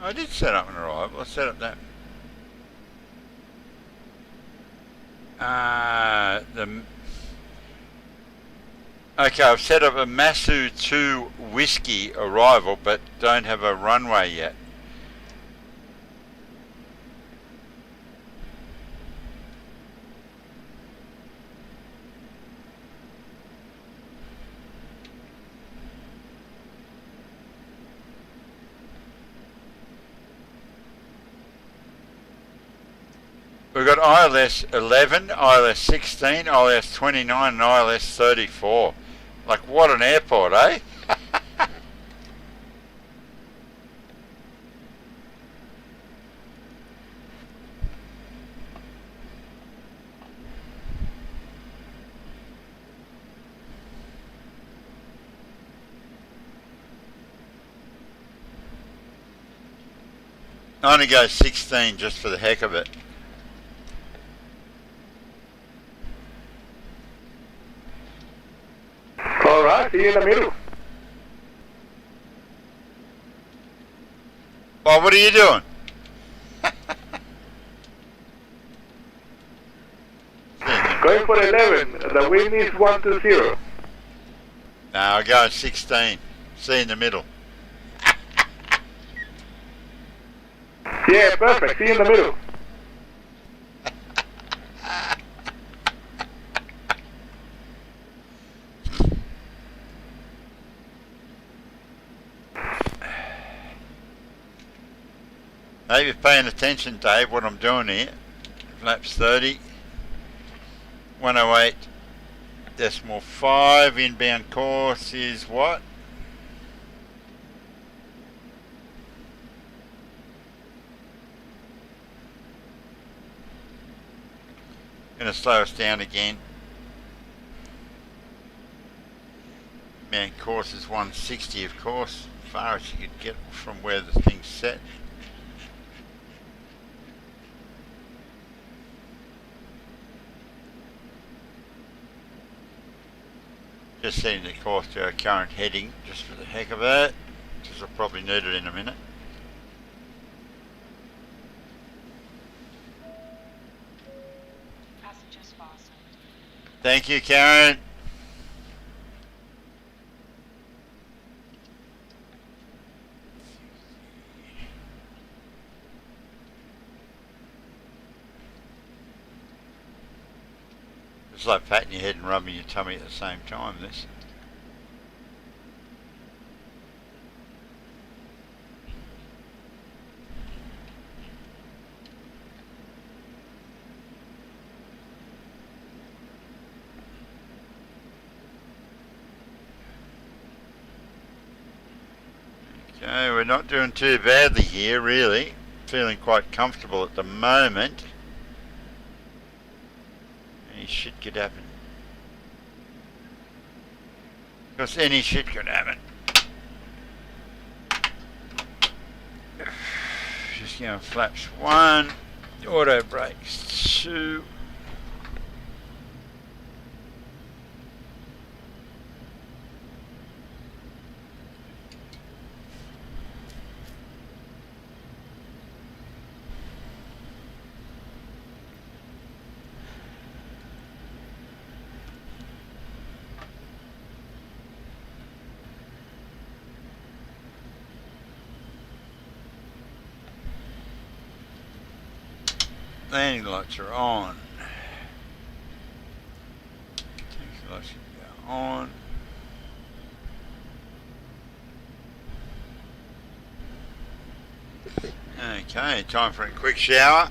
Speaker 1: I did set up an arrival. I set up that. Okay, I've set up a Masu 2 whiskey arrival, but don't have a runway yet. We've got ILS 11, ILS 16, ILS 29 and ILS 34. Like what an airport, eh? I only go 16 just for the heck of it.
Speaker 3: Alright, see you in the middle.
Speaker 1: Well, what are you doing?
Speaker 3: Going for 11. The wind is 120.
Speaker 1: No, I go 16. See you in the middle.
Speaker 3: Yeah, perfect. See you in the middle.
Speaker 1: Maybe you're paying attention, Dave, what I'm doing here. Flaps 30. 108.5. Inbound course is what? Going to slow us down again. Man, course is 160, of course, as far as you could get from where the thing's set. Just setting the course to our current heading, just for the heck of it, because I'll probably need it in a minute.
Speaker 2: Passengers fastened.
Speaker 1: Thank you, Karen. It's like patting your head and rubbing your tummy at the same time, this. Okay, we're not doing too badly here, really. Feeling quite comfortable at the moment. Any shit could happen. Because any shit could happen. Just going flaps 1, auto brakes 2. Landing lights are on. Taxi lights should go on. Okay, time for a quick shower.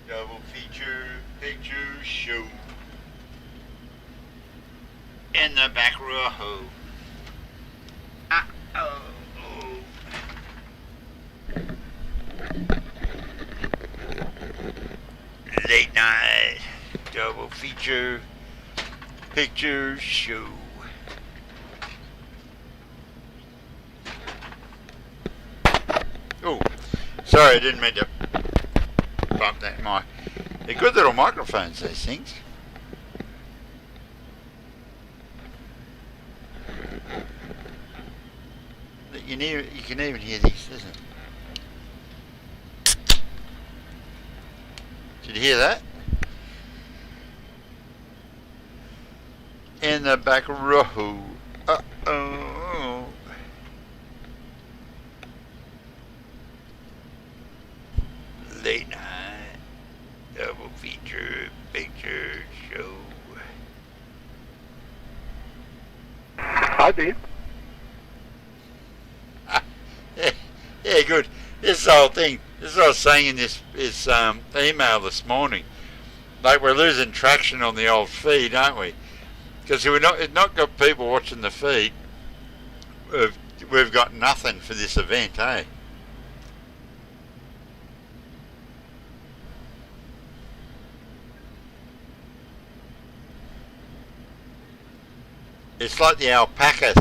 Speaker 1: Double feature picture show in the back row. Late night double feature picture show. Oh, sorry, I didn't mean to bump that mic. They're good little microphones, those things. You can even hear these, isn't it? Did you hear that? In the back row. Uh-oh. Late night double feature picture show.
Speaker 3: Hi, Dave.
Speaker 1: Yeah, good. This whole thing, this is what I was saying in this email this morning. Like, we're losing traction on the old feed, aren't we? Because we've not got people watching the feed. We've got nothing for this event, eh? It's like the alpaca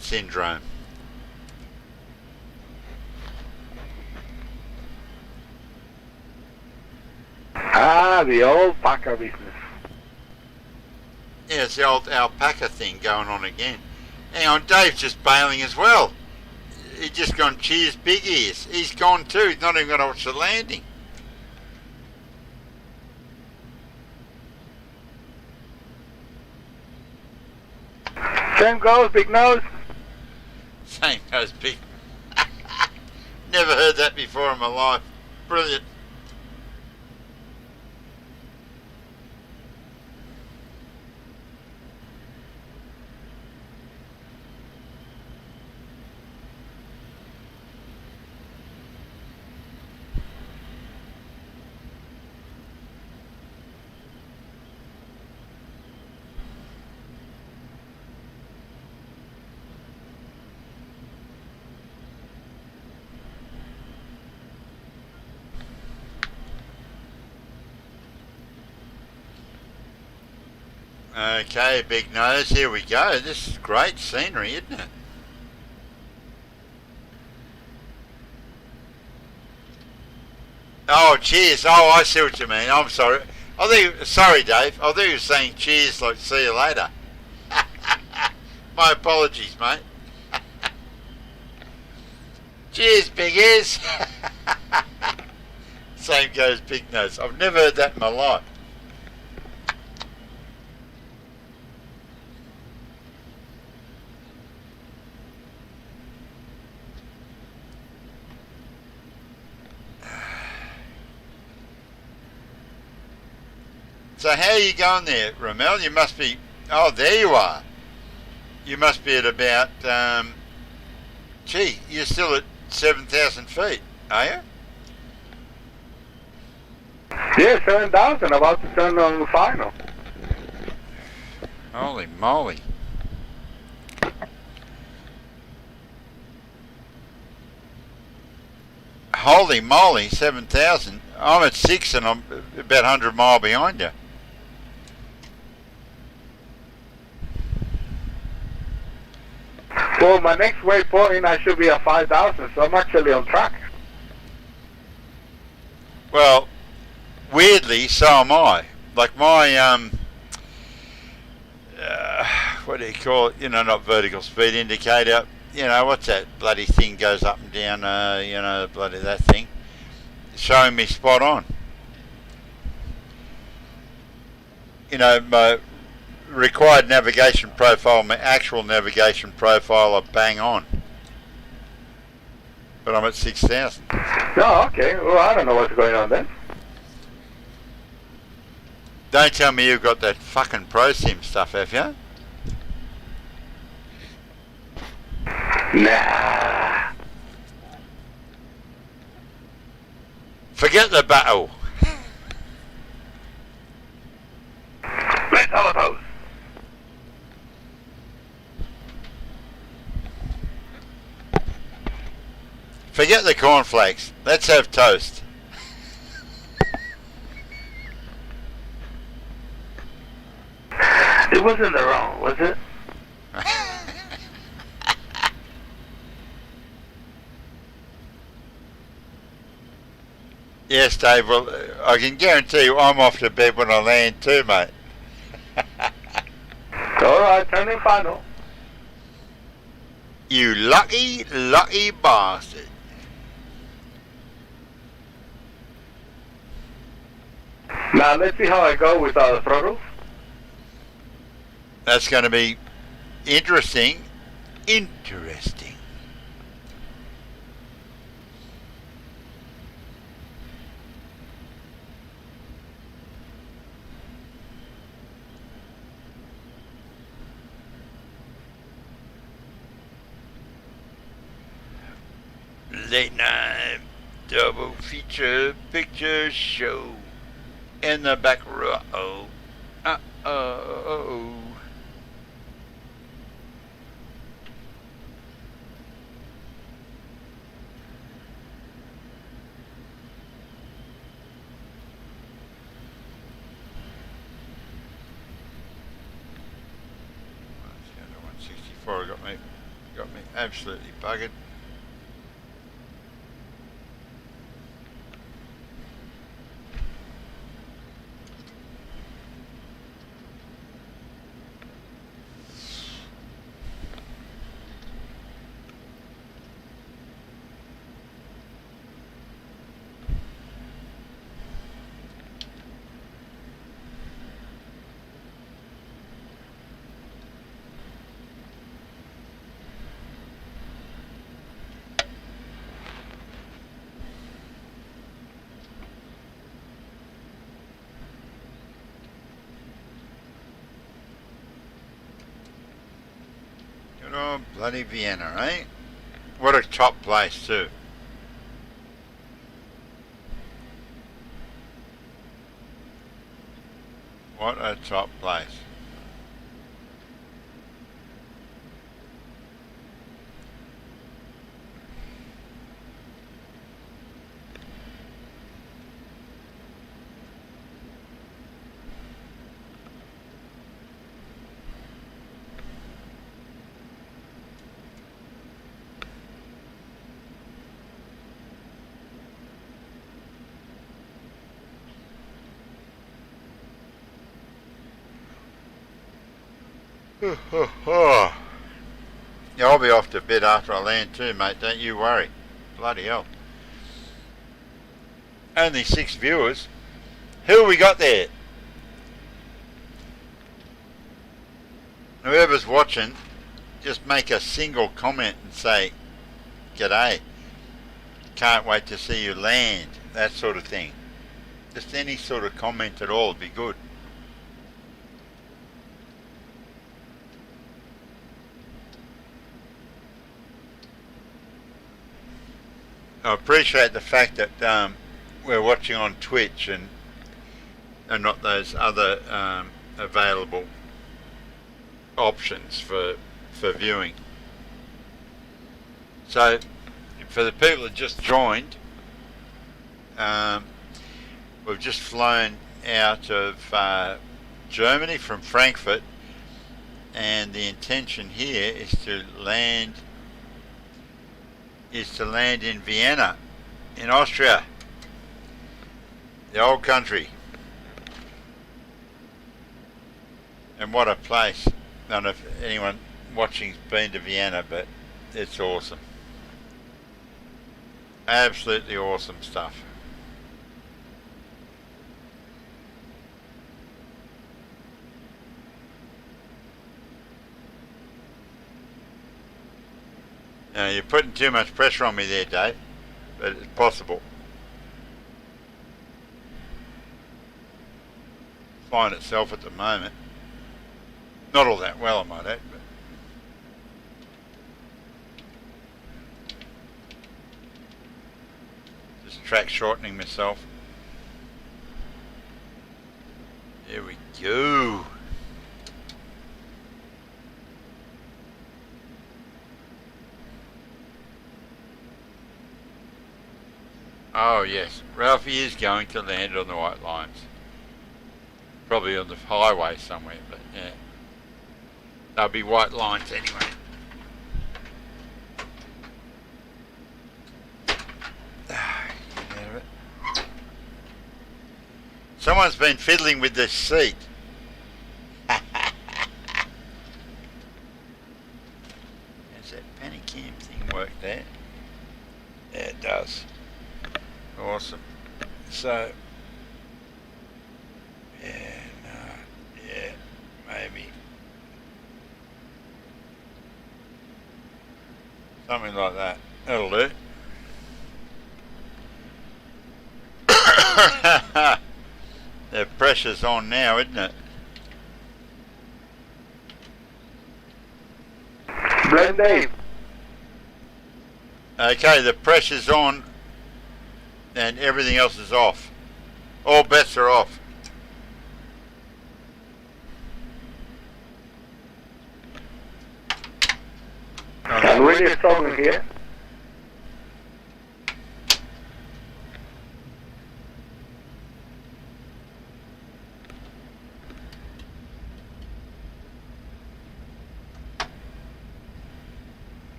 Speaker 1: syndrome.
Speaker 3: Ah, the old packer business.
Speaker 1: Yeah, it's the old alpaca thing going on again. Hang on, Dave's just bailing as well. He's just gone, cheers, big ears. He's gone too. He's not even going to watch the landing.
Speaker 3: Same goes, big nose.
Speaker 1: Same goes, big. Never heard that before in my life. Brilliant. Okay, big nose, here we go. This is great scenery, isn't it? Oh, cheers. Oh, I see what you mean. I'm sorry. Sorry, Dave. I thought you were saying cheers like see you later. My apologies, mate. Cheers, big ears. Same goes big nose. I've never heard that in my life. So how are you going there, Ramel? You must be... Oh, there you are. You must be at about... you're still at 7,000 feet, are you?
Speaker 3: Yeah, 7,000, about to turn on the final.
Speaker 1: Holy moly. Holy moly, 7,000. I'm at 6 and I'm about 100 mile behind you.
Speaker 3: Well, my next waypoint, I should be at 5,000, so I'm actually on track.
Speaker 1: Well, weirdly, so am I. Like my, what do you call it? You know, not vertical speed indicator. You know, what's that bloody thing goes up and down, you know, bloody that thing. Showing me spot on. You know, my required navigation profile, my actual navigation profile are bang on. But I'm at 6,000.
Speaker 3: Oh, okay. Well, I don't know what's going on then.
Speaker 1: Don't tell me you've got that fucking ProSim stuff, have you?
Speaker 3: Nah.
Speaker 1: Forget the battle.
Speaker 3: Let's have a toast.
Speaker 1: Forget the cornflakes. Let's have toast.
Speaker 3: It wasn't the wrong, was it?
Speaker 1: Yes, Dave. Well, I can guarantee you I'm off to bed when I land too, mate.
Speaker 3: Alright, turning final.
Speaker 1: You lucky, lucky bastard.
Speaker 3: Now, let's see how I go with the throttles.
Speaker 1: That's going to be interesting. Interesting. Late night double feature picture show in the back row. Uh-oh. That's the other 164 got me absolutely buggered. Oh, bloody Vienna, eh? What a top place too. What a top place. Yeah, I'll be off to bed after I land too, mate. Don't you worry. Bloody hell. Only 6 viewers. Who we got there? Whoever's watching, just make a single comment and say, "G'day. Can't wait to see you land." That sort of thing. Just any sort of comment at all would be good. I appreciate the fact that we're watching on Twitch and not those other available options for viewing. So, for the people that just joined, we've just flown out of Germany from Frankfurt, and the intention here is to land in Vienna, in Austria, the old country. And what a place. I don't know if anyone watching's been to Vienna, but it's awesome. Absolutely awesome stuff. Now, you're putting too much pressure on me there, Dave, but it's possible. Flying itself at the moment. Not all that well, I might add, but just track shortening myself. There we go. Oh yes, Ralphie is going to land on the white lines. Probably on the highway somewhere, but yeah. They'll be white lines anyway. Get out of it. Someone's been fiddling with this seat. Does that penny cam thing work there? Yeah, it does. Awesome. So, yeah, no, yeah, maybe. Something like that. That'll do. The pressure's on now, isn't it?
Speaker 3: Blame Dave.
Speaker 1: Okay, the pressure's on and everything else is off. All bets are off.
Speaker 3: I'm really struggling here.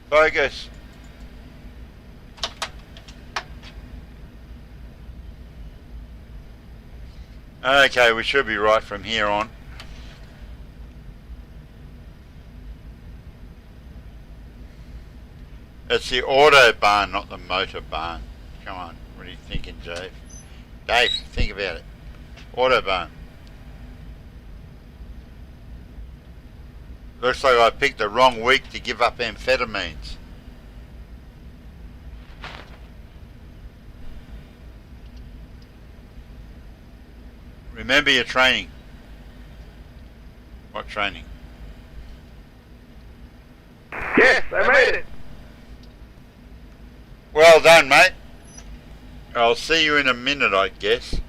Speaker 1: Focus. Okay, we should be right from here on. It's the autobahn, not the motorbahn. Come on, what are you thinking, Dave? Dave, think about it. Autobahn. Looks like I picked the wrong week to give up amphetamines. Remember your training. What training?
Speaker 3: Yes, I made it.
Speaker 1: Well done, mate. I'll see you in a minute, I guess.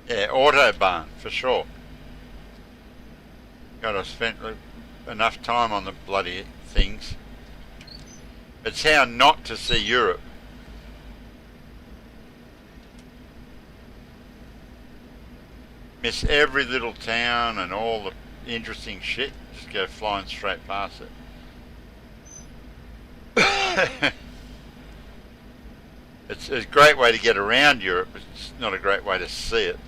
Speaker 1: Yeah, autobahn, for sure. God, I spent enough time on the bloody things. It's how not to see Europe. miss every little town and all the interesting shit. Just go flying straight past it. It's a great way to get around Europe, but it's not a great way to see it.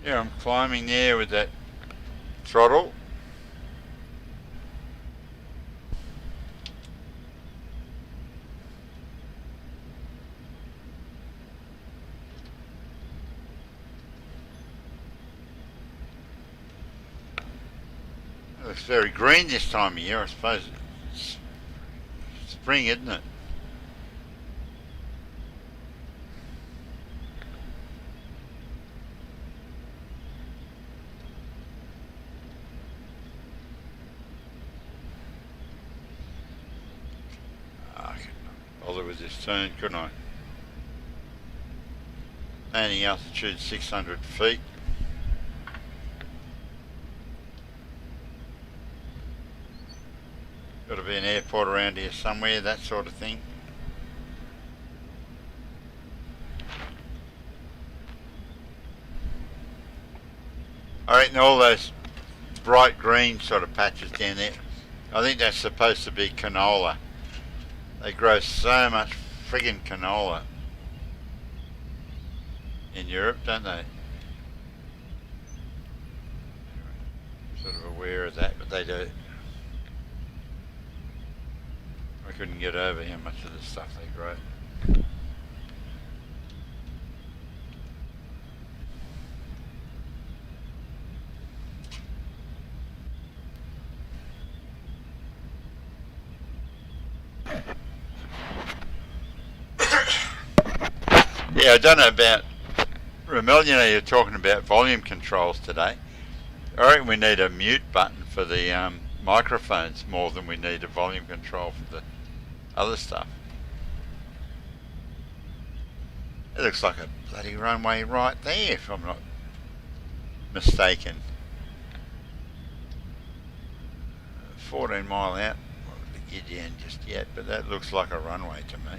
Speaker 1: Yeah, I'm climbing there with that throttle. It looks very green this time of year. I suppose it's spring, isn't it? I couldn't bother with this turn, couldn't I? Landing altitude 600 feet. Got to be an airport around here somewhere, that sort of thing. I reckon all those bright green sort of patches down there, I think that's supposed to be canola. They grow so much friggin' canola in Europe, don't they? Sort of aware of that, but they do. I couldn't get over how much of the stuff they grow. Yeah, I don't know about Ramel, you know, you're talking about volume controls today. I reckon we need a mute button for the microphones more than we need a volume control for the other stuff. It looks like a bloody runway right there, if I'm not mistaken. 14 mile out. Not to get in just yet, but that looks like a runway to me.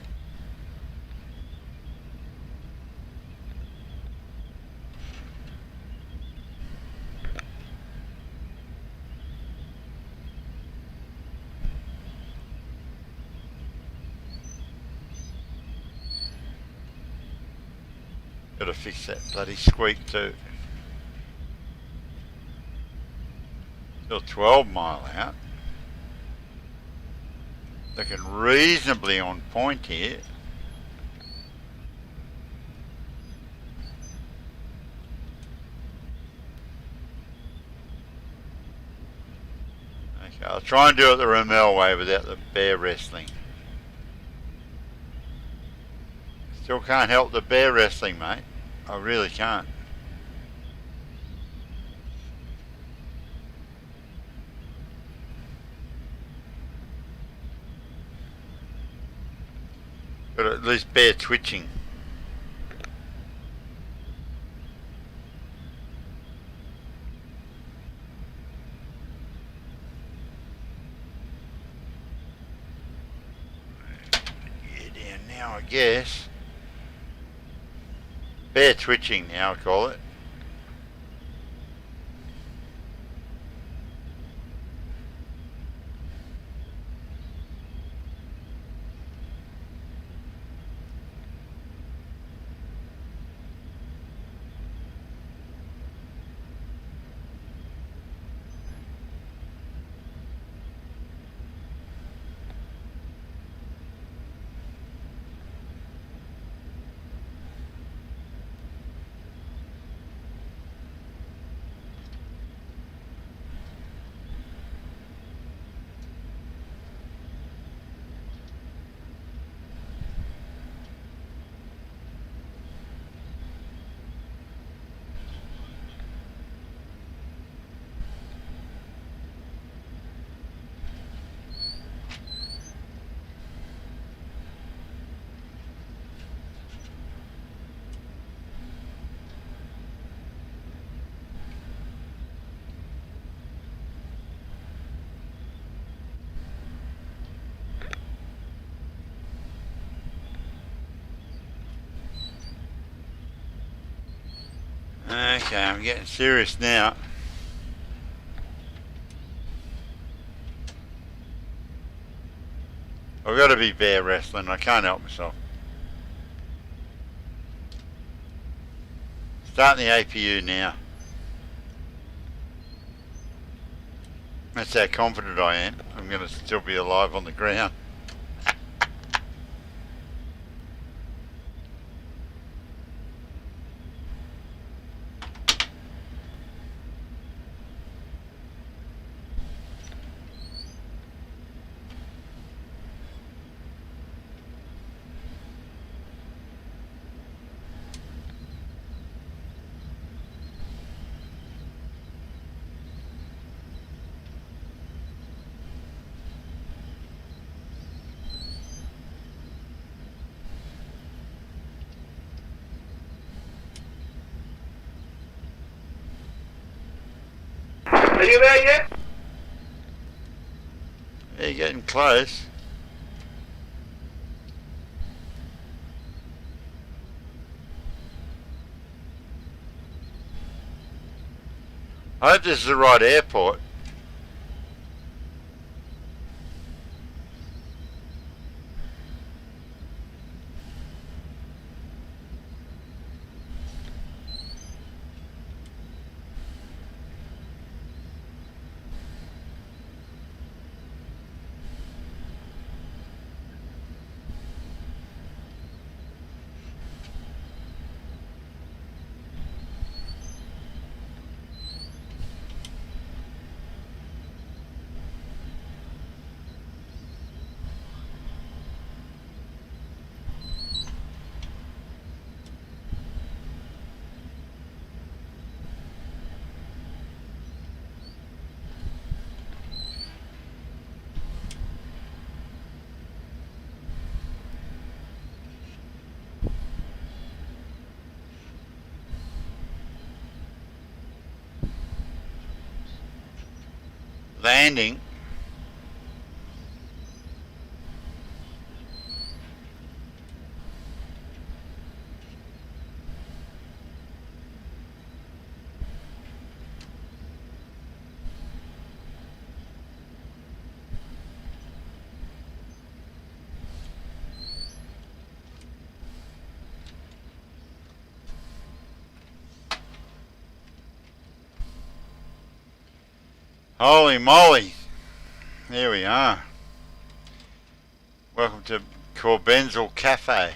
Speaker 1: Gotta fix that bloody squeak too. Still 12 mile out. Looking reasonably on point here. Okay, I'll try and do it the Ramel way without the bear wrestling. Still can't help the bear wrestling, mate. I really can't. But at least bear twitching. Yeah, down now, I guess. Bear twitching now, I call it. Okay, I'm getting serious now. I've got to be bear wrestling. I can't help myself. Starting the APU now. That's how confident I am. I'm going to still be alive on the ground.
Speaker 3: Are you there yet?
Speaker 1: Yeah, you're getting close. I hope this is the right airport. Landing. Holy moly. There we are. Welcome to Corbenzel Cafe.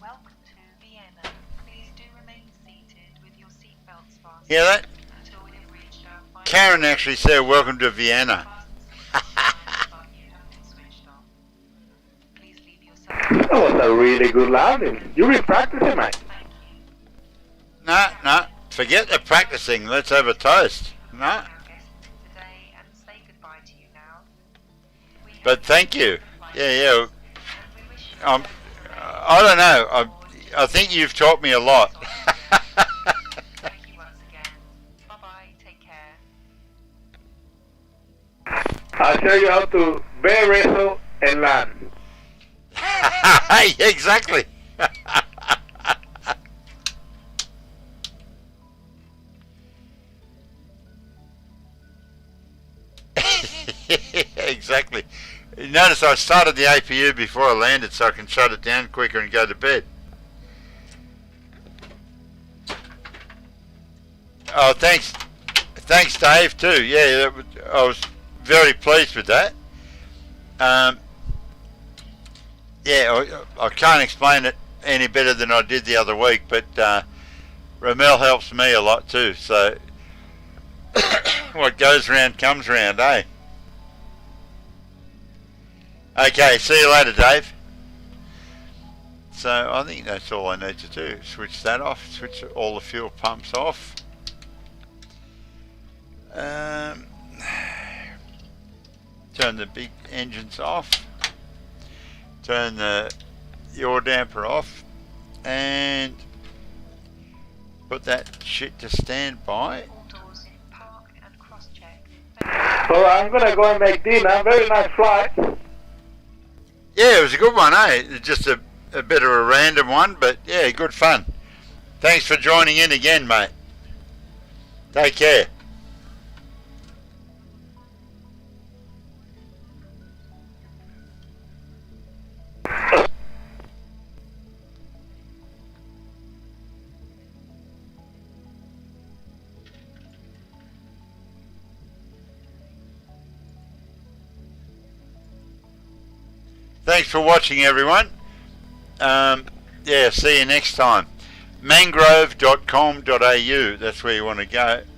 Speaker 2: Welcome to Vienna. Please do remain seated with your seatbelts fastened
Speaker 1: Hear that?
Speaker 2: until we have reached our final
Speaker 1: Karen actually said welcome to Vienna.
Speaker 2: Please leave yourself.
Speaker 3: That was a really good landing. You been practicing, mate.
Speaker 2: Thank you.
Speaker 1: No, forget the practicing. Let's have a toast. No,
Speaker 2: Our guests today and say goodbye to you now. We
Speaker 1: but
Speaker 2: hope
Speaker 1: thank you.
Speaker 2: you like
Speaker 1: Yeah.
Speaker 2: and we wish you
Speaker 1: I don't know. I think you've taught me a lot.
Speaker 2: Thank you once again. Bye bye. Take care.
Speaker 3: I'll show you how to bear wrestle and land.
Speaker 1: Exactly. Exactly. Notice I started the APU before I landed so I can shut it down quicker and go to bed. Oh, thanks, Dave too. Yeah, I was very pleased with that. Yeah, I can't explain it any better than I did the other week, but Ramel helps me a lot too. So what goes round comes round, eh? Okay, see you later, Dave. So I think that's all I need to do. Switch that off, switch all the fuel pumps off. Turn the big engines off. Turn the yaw damper off. And put that shit to standby.
Speaker 2: All doors in park and cross-check.
Speaker 3: So I'm gonna go and make dinner. Very nice flight.
Speaker 1: Yeah, it was a good one, eh? Just a bit of a random one, but yeah, good fun. Thanks for joining in again, mate. Take care. Thanks for watching, everyone. Yeah, see you next time. Mangrove.com.au, that's where you want to go.